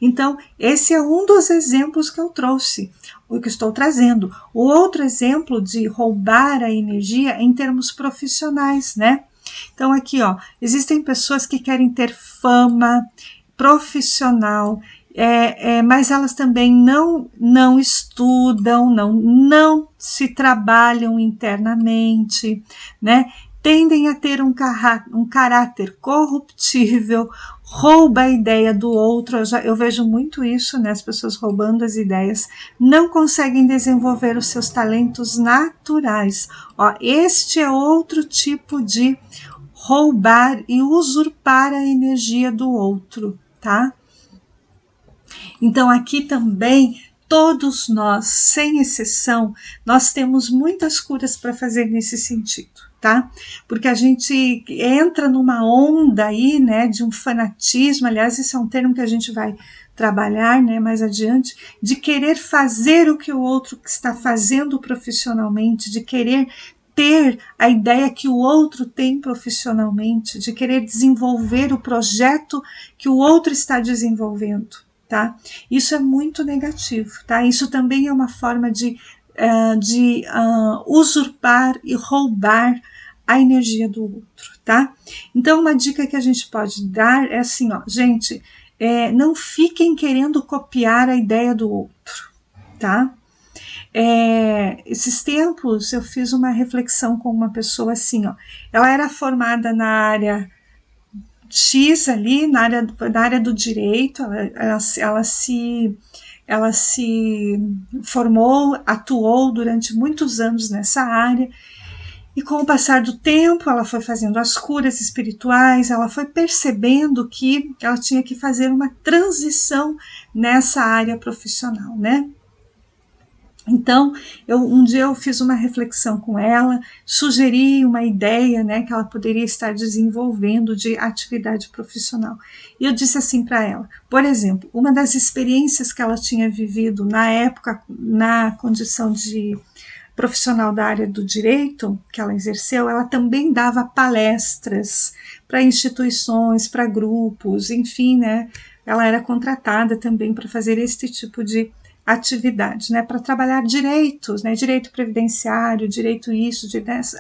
Então, esse é um dos exemplos que eu trouxe, o que estou trazendo. O outro exemplo de roubar a energia é em termos profissionais, né? Então, aqui, ó, existem pessoas que querem ter fama profissional, mas elas também não estudam, não se trabalham internamente, né? Tendem a ter um caráter corruptível, rouba a ideia do outro. Eu vejo muito isso, né? As pessoas roubando as ideias, não conseguem desenvolver os seus talentos naturais. Ó, este é outro tipo de roubar e usurpar a energia do outro, tá? Então aqui também todos nós, sem exceção, nós temos muitas curas para fazer nesse sentido, tá? Porque a gente entra numa onda aí, né, de um fanatismo, aliás, esse é um termo que a gente vai trabalhar, né, mais adiante, de querer fazer o que o outro está fazendo profissionalmente, de querer ter a ideia que o outro tem profissionalmente, de querer desenvolver o projeto que o outro está desenvolvendo. Tá? Isso é muito negativo, tá? Isso também é uma forma de usurpar e roubar a energia do outro, tá? Então, uma dica que a gente pode dar é assim, ó, gente, não fiquem querendo copiar a ideia do outro, tá? Esses tempos eu fiz uma reflexão com uma pessoa assim, ó, ela era formada na área X ali, na área do direito, ela se formou, atuou durante muitos anos nessa área, e com o passar do tempo ela foi fazendo as curas espirituais, ela foi percebendo que ela tinha que fazer uma transição nessa área profissional, né? Então, um dia eu fiz uma reflexão com ela, sugeri uma ideia, né, que ela poderia estar desenvolvendo de atividade profissional. E eu disse assim para ela, por exemplo, uma das experiências que ela tinha vivido na época, na condição de profissional da área do direito que ela exerceu, ela também dava palestras para instituições, para grupos, enfim, né, ela era contratada também para fazer este tipo de atividade, né, para trabalhar direitos, né, direito previdenciário, direito isso,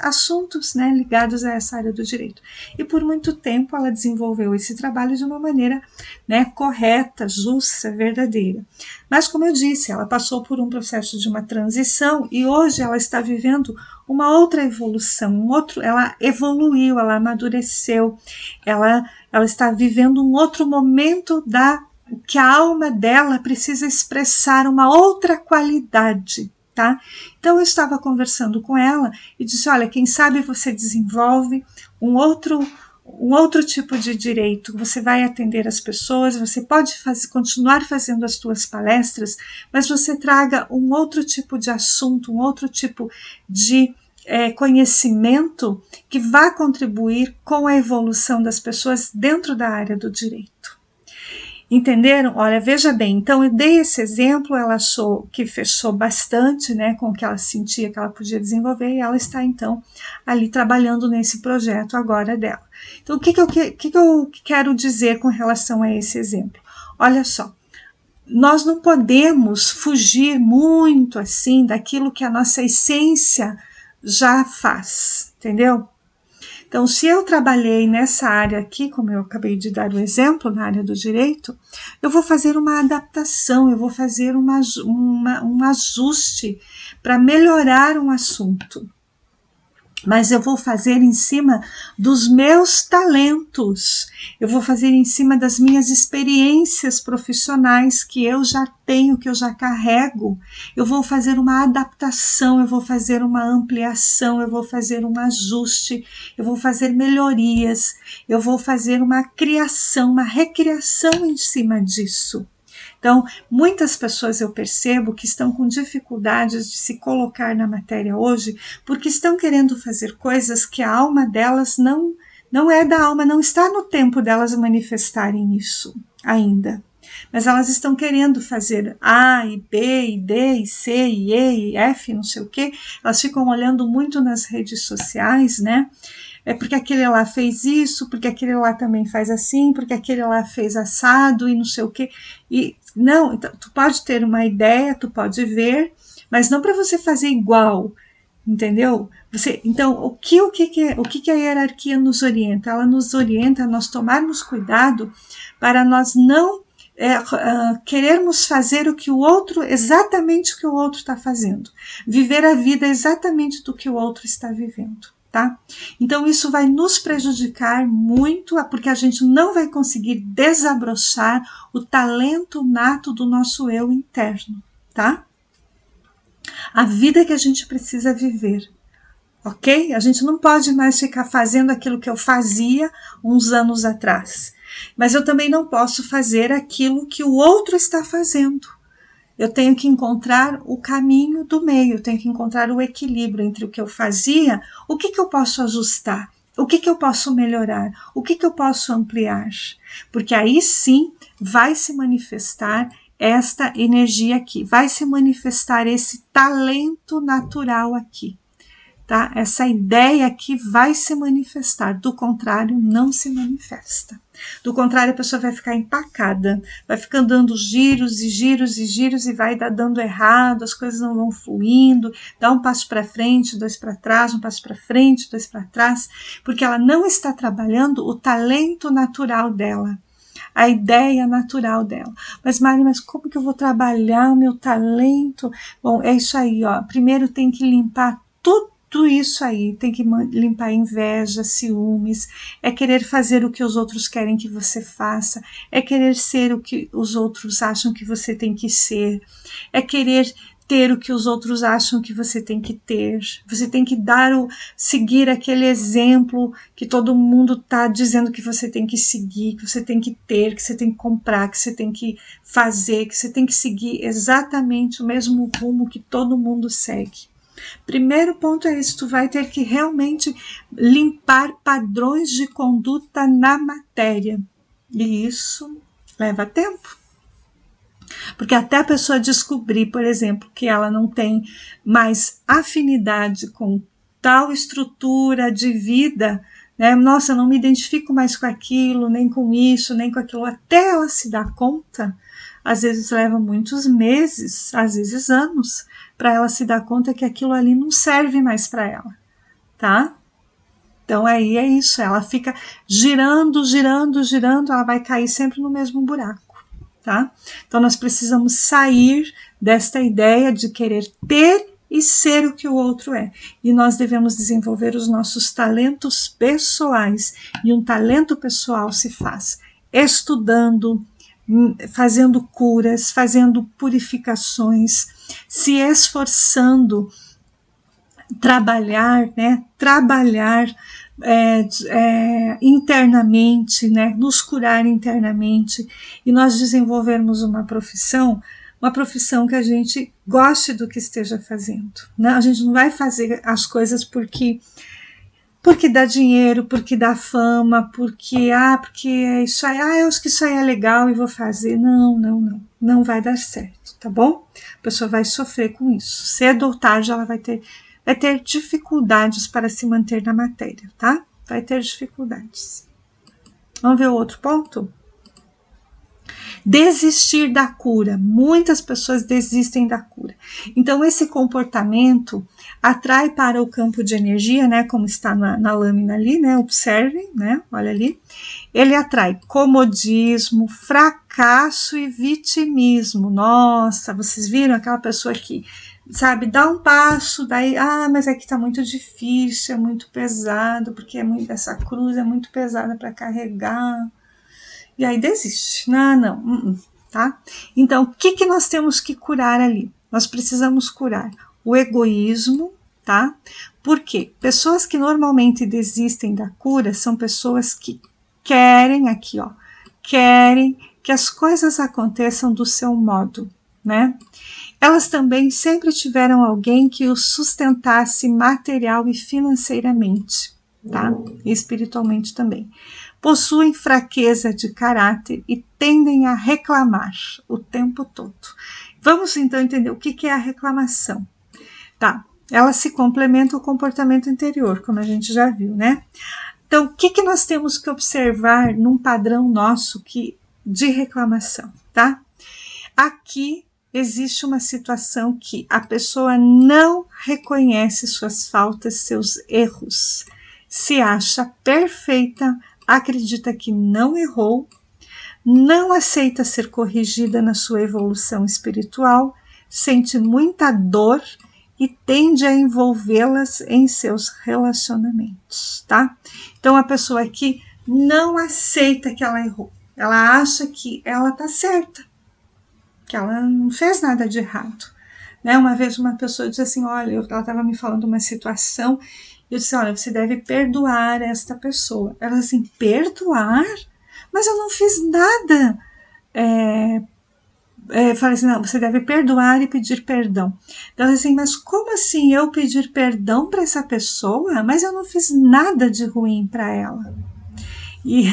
assuntos, né, ligados a essa área do direito. E por muito tempo ela desenvolveu esse trabalho de uma maneira, né, correta, justa, verdadeira. Mas como eu disse, ela passou por um processo de uma transição e hoje ela está vivendo uma outra evolução, ela evoluiu, ela amadureceu, ela está vivendo um outro momento que a alma dela precisa expressar uma outra qualidade, tá? Então eu estava conversando com ela e disse, olha, quem sabe você desenvolve um outro tipo de direito, você vai atender as pessoas, você pode continuar fazendo as suas palestras, mas você traga um outro tipo de assunto, um outro tipo de conhecimento que vá contribuir com a evolução das pessoas dentro da área do direito. Entenderam? Olha, veja bem, então eu dei esse exemplo, ela achou que fechou bastante, né, com o que ela sentia que ela podia desenvolver, e ela está então ali trabalhando nesse projeto agora dela. Então o que eu quero dizer com relação a esse exemplo? Olha só, nós não podemos fugir muito assim daquilo que a nossa essência já faz, entendeu? Então, se eu trabalhei nessa área aqui, como eu acabei de dar o exemplo, na área do direito, eu vou fazer uma adaptação, eu vou fazer um ajuste para melhorar um assunto. Mas eu vou fazer em cima dos meus talentos, eu vou fazer em cima das minhas experiências profissionais que eu já tenho, que eu já carrego. Eu vou fazer uma adaptação, eu vou fazer uma ampliação, eu vou fazer um ajuste, eu vou fazer melhorias, eu vou fazer uma criação, uma recriação em cima disso. Então, muitas pessoas eu percebo que estão com dificuldades de se colocar na matéria hoje porque estão querendo fazer coisas que a alma delas Não é da alma, não está no tempo delas manifestarem isso ainda. Mas elas estão querendo fazer A, e B, e D, e C, e E, e F, não sei o quê. Elas ficam olhando muito nas redes sociais, né? É porque aquele lá fez isso, porque aquele lá também faz assim, porque aquele lá fez assado e não sei o quê. E não, então, tu pode ter uma ideia, tu pode ver, mas não para você fazer igual, entendeu? Então, o que a hierarquia nos orienta? Ela nos orienta a nós tomarmos cuidado para nós não querermos fazer o que o outro, exatamente o que o outro está fazendo, viver a vida exatamente do que o outro está vivendo, tá? Então isso vai nos prejudicar muito, porque a gente não vai conseguir desabrochar o talento nato do nosso eu interno, tá? A vida que a gente precisa viver, ok? A gente não pode mais ficar fazendo aquilo que eu fazia uns anos atrás. Mas eu também não posso fazer aquilo que o outro está fazendo. Eu tenho que encontrar o caminho do meio, eu tenho que encontrar o equilíbrio entre o que eu fazia, o que eu posso ajustar, o que eu posso melhorar, o que eu posso ampliar. Porque aí sim vai se manifestar esta energia aqui, vai se manifestar esse talento natural aqui. Tá? Essa ideia aqui vai se manifestar, do contrário, não se manifesta. Do contrário, a pessoa vai ficar empacada, vai ficando dando giros e giros e giros e vai dando errado, as coisas não vão fluindo, dá um passo para frente, dois para trás, um passo para frente, dois para trás, porque ela não está trabalhando o talento natural dela, a ideia natural dela. Mas Mari, mas como que eu vou trabalhar o meu talento? Bom, é isso aí, ó. Primeiro tem que limpar tudo isso aí, tem que limpar inveja, ciúmes, é querer fazer o que os outros querem que você faça, é querer ser o que os outros acham que você tem que ser, é querer ter o que os outros acham que você tem que ter, você tem que seguir aquele exemplo que todo mundo está dizendo que você tem que seguir, que você tem que ter, que você tem que comprar, que você tem que fazer, que você tem que seguir exatamente o mesmo rumo que todo mundo segue. Primeiro ponto é isso, tu vai ter que realmente limpar padrões de conduta na matéria. E isso leva tempo. Porque até a pessoa descobrir, por exemplo, que ela não tem mais afinidade com tal estrutura de vida, né? Nossa, eu não me identifico mais com aquilo, nem com isso, nem com aquilo, até ela se dar conta, às vezes leva muitos meses, às vezes anos, para ela se dar conta que aquilo ali não serve mais para ela, tá? Então aí é isso, ela fica girando, girando, girando, ela vai cair sempre no mesmo buraco, tá? Então nós precisamos sair desta ideia de querer ter e ser o que o outro é. E nós devemos desenvolver os nossos talentos pessoais. E um talento pessoal se faz estudando, fazendo curas, fazendo purificações, se esforçando, trabalhar, né? Trabalhar internamente, né? Nos curar internamente e nós desenvolvermos uma profissão que a gente goste do que esteja fazendo. Né? A gente não vai fazer as coisas porque dá dinheiro, porque dá fama, porque é isso aí, eu acho que isso aí é legal e vou fazer. Não vai dar certo, tá bom? A pessoa vai sofrer com isso. Cedo ou tarde ela vai ter dificuldades para se manter na matéria, tá? Vai ter dificuldades. Vamos ver o outro ponto? Desistir da cura. Muitas pessoas desistem da cura. Então, esse comportamento atrai para o campo de energia, né? Como está na lâmina ali, né? Observem, né? Olha ali. Ele atrai comodismo, fracasso e vitimismo. Nossa, vocês viram aquela pessoa que, sabe, dá um passo, daí, mas aqui tá muito difícil, é muito pesado, porque essa cruz é muito pesada para carregar. E aí desiste. Não, tá? Então, o que nós temos que curar ali? Nós precisamos curar o egoísmo, tá? Por quê? Pessoas que normalmente desistem da cura são pessoas que querem que as coisas aconteçam do seu modo, né? Elas também sempre tiveram alguém que os sustentasse material e financeiramente, tá? E espiritualmente também. Possuem fraqueza de caráter e tendem a reclamar o tempo todo. Vamos então entender o que é a reclamação. Tá, ela se complementa ao comportamento interior, como a gente já viu, né? Então, o que nós temos que observar num padrão nosso de reclamação, tá? Aqui existe uma situação que a pessoa não reconhece suas faltas, seus erros, se acha perfeita, acredita que não errou, não aceita ser corrigida na sua evolução espiritual, sente muita dor e tende a envolvê-las em seus relacionamentos, tá? Então a pessoa aqui não aceita que ela errou, ela acha que ela tá certa, que ela não fez nada de errado, né? Uma vez uma pessoa disse assim, olha, ela estava me falando uma situação, eu disse, olha, você deve perdoar esta pessoa. Ela disse assim, perdoar? Mas eu não fiz nada. Falei assim, não, você deve perdoar e pedir perdão. Então, assim, mas como assim eu pedir perdão para essa pessoa? Mas eu não fiz nada de ruim para ela. E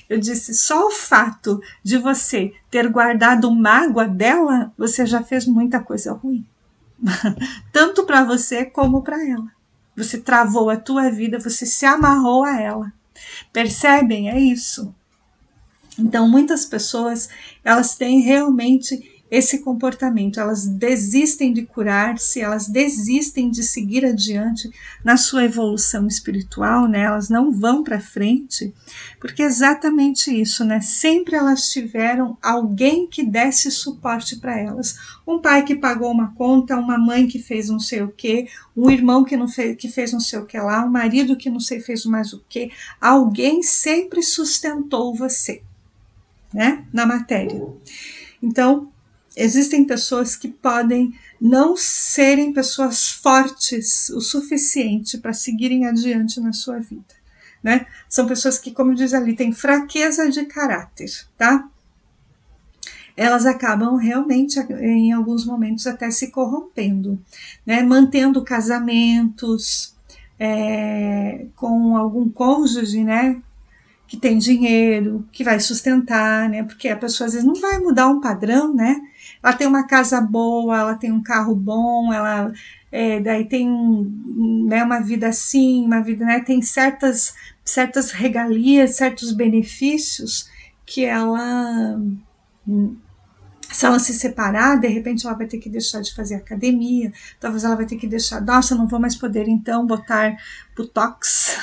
eu disse, só o fato de você ter guardado mágoa dela, você já fez muita coisa ruim. Tanto para você como para ela. Você travou a tua vida, você se amarrou a ela. Percebem? É isso. Então, muitas pessoas, elas têm realmente esse comportamento, elas desistem de curar-se, elas desistem de seguir adiante na sua evolução espiritual, né? Elas não vão para frente, porque é exatamente isso, né? Sempre elas tiveram alguém que desse suporte para elas. Um pai que pagou uma conta, uma mãe que fez não sei o quê, um irmão que fez não sei o que lá, um marido que não sei fez mais o quê. Alguém sempre sustentou você, né, na matéria. Então, existem pessoas que podem não serem pessoas fortes o suficiente para seguirem adiante na sua vida, né? São pessoas que, como diz ali, têm fraqueza de caráter, tá? Elas acabam realmente, em alguns momentos, até se corrompendo, né? Mantendo casamentos com algum cônjuge, né? Que tem dinheiro, que vai sustentar, né? Porque a pessoa às vezes não vai mudar um padrão, né? Ela tem uma casa boa, ela tem um carro bom, ela daí tem né, uma vida assim, uma vida, né? Tem certas regalias, certos benefícios que ela, se ela se separar, de repente ela vai ter que deixar de fazer academia, talvez ela vai ter que deixar, nossa, eu não vou mais poder então botar botox,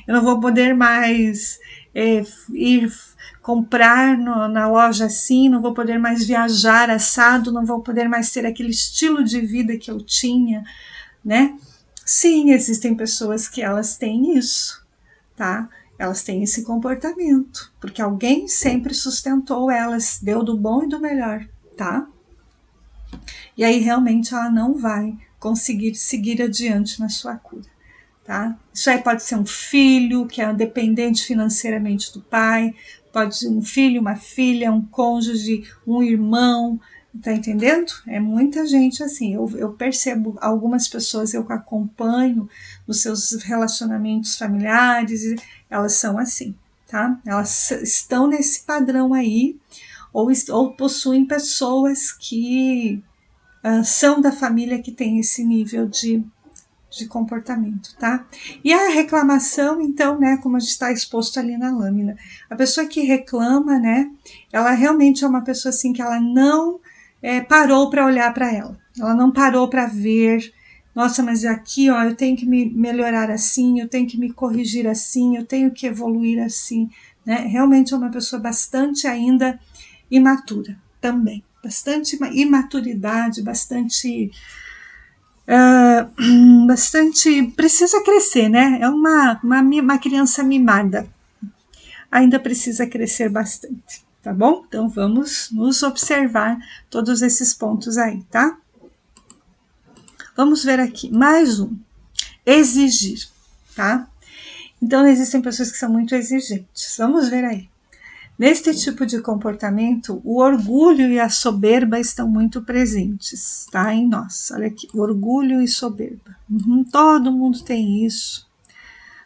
eu não vou poder mais ir comprar na loja assim, não vou poder mais viajar assado, não vou poder mais ter aquele estilo de vida que eu tinha, né? Sim, existem pessoas que elas têm isso, tá? Elas têm esse comportamento, porque alguém sempre sustentou elas, deu do bom e do melhor, tá? E aí realmente ela não vai conseguir seguir adiante na sua cura. Tá? Isso aí pode ser um filho que é dependente financeiramente do pai, pode ser um filho, uma filha, um cônjuge, um irmão, tá entendendo? É muita gente assim. Eu percebo algumas pessoas eu acompanho nos seus relacionamentos familiares, elas são assim, tá? Elas estão nesse padrão aí, ou possuem pessoas que são da família que tem esse nível de comportamento, tá? E a reclamação, então, né, como a gente está exposto ali na lâmina, a pessoa que reclama, né, ela realmente é uma pessoa assim que ela não parou para olhar para ela não parou para ver, nossa, mas aqui, ó, eu tenho que me melhorar assim, eu tenho que me corrigir assim, eu tenho que evoluir assim, né? Realmente é uma pessoa bastante ainda imatura também, bastante imaturidade, bastante precisa crescer, né? É uma criança mimada, ainda precisa crescer bastante, tá bom? Então vamos nos observar todos esses pontos aí, tá? Vamos ver aqui, mais um, exigir, tá? Então existem pessoas que são muito exigentes, vamos ver aí. Neste tipo de comportamento, o orgulho e a soberba estão muito presentes, tá? Em nós. Olha aqui, orgulho e soberba. Todo mundo tem isso.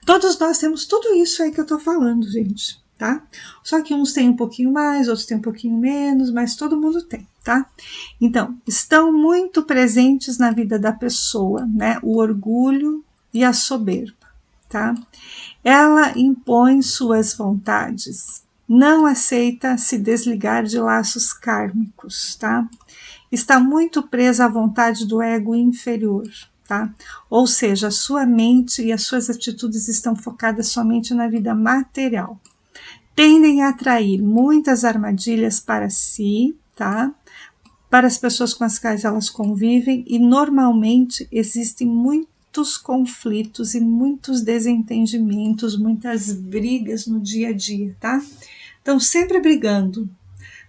Todos nós temos tudo isso aí que eu tô falando, gente, tá? Só que uns têm um pouquinho mais, outros têm um pouquinho menos, mas todo mundo tem, tá? Então, estão muito presentes na vida da pessoa, né? O orgulho e a soberba, tá? Ela impõe suas vontades, não aceita se desligar de laços kármicos, tá? Está muito presa à vontade do ego inferior, tá? Ou seja, a sua mente e as suas atitudes estão focadas somente na vida material. Tendem a atrair muitas armadilhas para si, tá? Para as pessoas com as quais elas convivem, e normalmente existem muitos conflitos e muitos desentendimentos, muitas brigas no dia a dia, tá? Então, sempre brigando.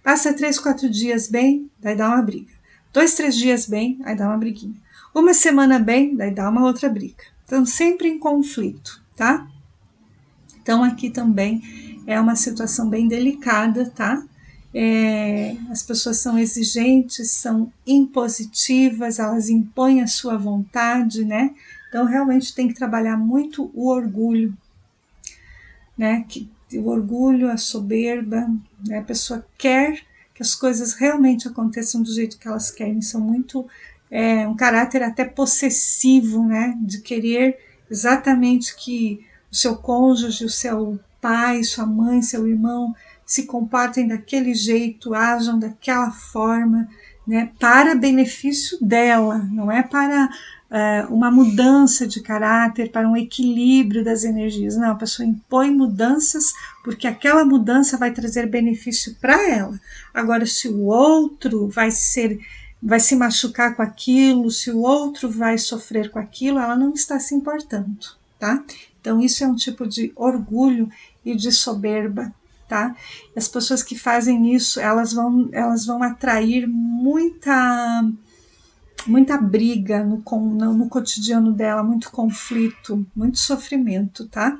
Passa 3, 4 dias bem, daí dá uma briga. 2, 3 dias bem, aí dá uma briguinha. Uma semana bem, daí dá uma outra briga. Então, sempre em conflito, tá? Então, aqui também é uma situação bem delicada, tá? As pessoas são exigentes, são impositivas, elas impõem a sua vontade, né? Então, realmente tem que trabalhar muito o orgulho, né? O orgulho, a soberba, né? A pessoa quer que as coisas realmente aconteçam do jeito que elas querem, são muito, um caráter até possessivo, né? De querer exatamente que o seu cônjuge, o seu pai, sua mãe, seu irmão se comportem daquele jeito, ajam daquela forma, né? Para benefício dela, não é para uma mudança de caráter, para um equilíbrio das energias. Não, a pessoa impõe mudanças porque aquela mudança vai trazer benefício para ela. Agora, se o outro vai se machucar com aquilo, se o outro vai sofrer com aquilo, ela não está se importando, tá? Então, isso é um tipo de orgulho e de soberba, tá? As pessoas que fazem isso, elas vão atrair muita briga no cotidiano dela, muito conflito, muito sofrimento, tá?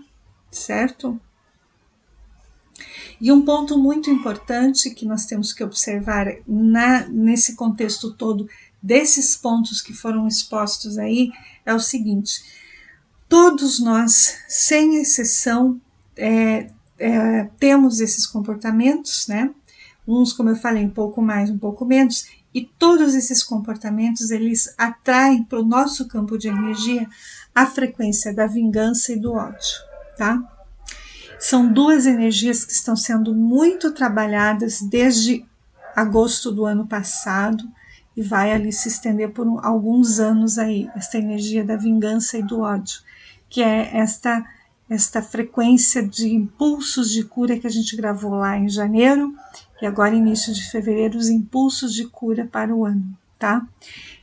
Certo? E um ponto muito importante que nós temos que observar nesse contexto todo desses pontos que foram expostos aí é o seguinte: todos nós, sem exceção, temos esses comportamentos, né? Uns, como eu falei, um pouco mais, um pouco menos, e todos esses comportamentos, eles atraem para o nosso campo de energia a frequência da vingança e do ódio, tá? São duas energias que estão sendo muito trabalhadas desde agosto do ano passado e vai ali se estender por alguns anos aí, esta energia da vingança e do ódio, que é esta frequência de impulsos de cura que a gente gravou lá em janeiro e agora início de fevereiro, os impulsos de cura para o ano, tá?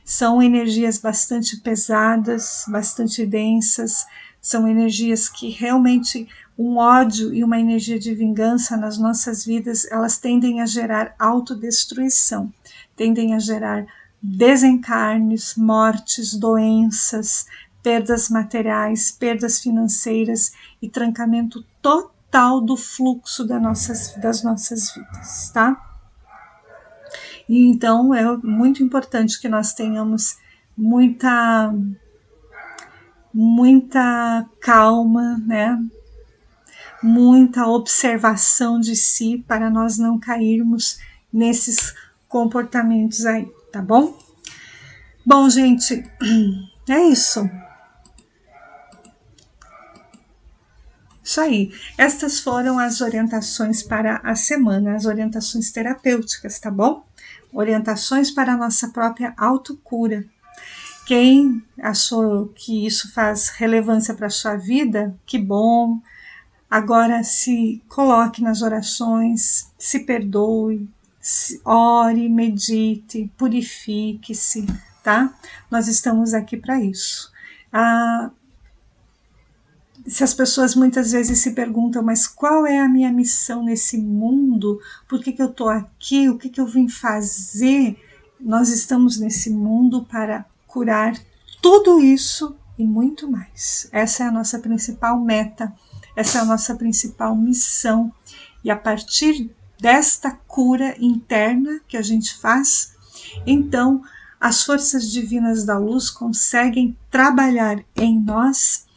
São energias bastante pesadas, bastante densas, são energias que realmente um ódio e uma energia de vingança nas nossas vidas, elas tendem a gerar autodestruição, tendem a gerar desencarnes, mortes, doenças, perdas materiais, perdas financeiras e trancamento total do fluxo das nossas vidas, tá? E então é muito importante que nós tenhamos muita calma, né? Muita observação de si para nós não cairmos nesses comportamentos aí, tá bom? Bom, gente, é isso. Isso aí. Estas foram as orientações para a semana, as orientações terapêuticas, tá bom? Orientações para a nossa própria autocura. Quem achou que isso faz relevância para a sua vida, que bom. Agora se coloque nas orações, se perdoe, ore, medite, purifique-se, tá? Nós estamos aqui para isso. Se as pessoas muitas vezes se perguntam, mas qual é a minha missão nesse mundo? Por que eu estou aqui? O que eu vim fazer? Nós estamos nesse mundo para curar tudo isso e muito mais. Essa é a nossa principal meta, essa é a nossa principal missão. E a partir desta cura interna que a gente faz, então as forças divinas da luz conseguem trabalhar em nós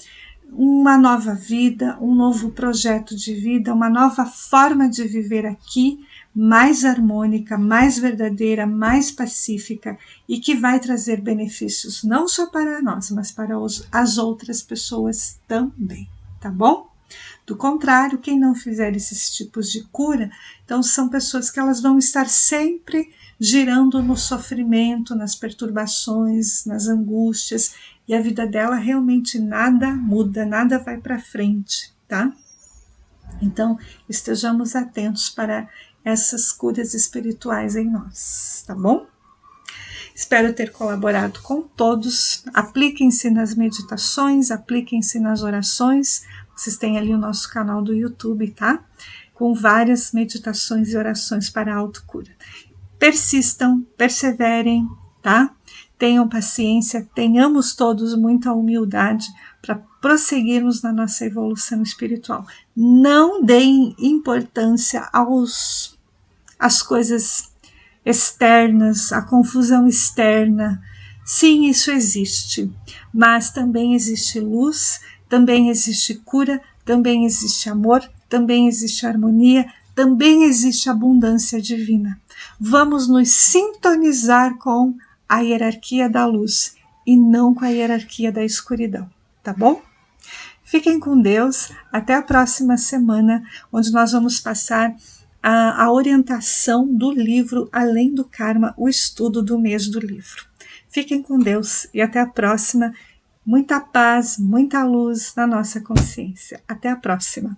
uma nova vida, um novo projeto de vida, uma nova forma de viver aqui, mais harmônica, mais verdadeira, mais pacífica e que vai trazer benefícios não só para nós, mas para as outras pessoas também, tá bom? Do contrário, quem não fizer esses tipos de cura, então são pessoas que elas vão estar sempre girando no sofrimento, nas perturbações, nas angústias, e a vida dela realmente nada muda, nada vai para frente, tá? Então, estejamos atentos para essas curas espirituais em nós, tá bom? Espero ter colaborado com todos. Apliquem-se nas meditações, apliquem-se nas orações. Vocês têm ali o nosso canal do YouTube, tá? Com várias meditações e orações para a autocura. Persistam, perseverem, tá? Tenham paciência, tenhamos todos muita humildade para prosseguirmos na nossa evolução espiritual. Não deem importância às coisas externas, à confusão externa. Sim, isso existe, mas também existe luz, também existe cura, também existe amor, também existe harmonia, também existe abundância divina. Vamos nos sintonizar com a hierarquia da luz e não com a hierarquia da escuridão, tá bom? Fiquem com Deus, até a próxima semana, onde nós vamos passar a orientação do livro Além do Karma, o estudo do mês do livro. Fiquem com Deus e até a próxima. Muita paz, muita luz na nossa consciência. Até a próxima.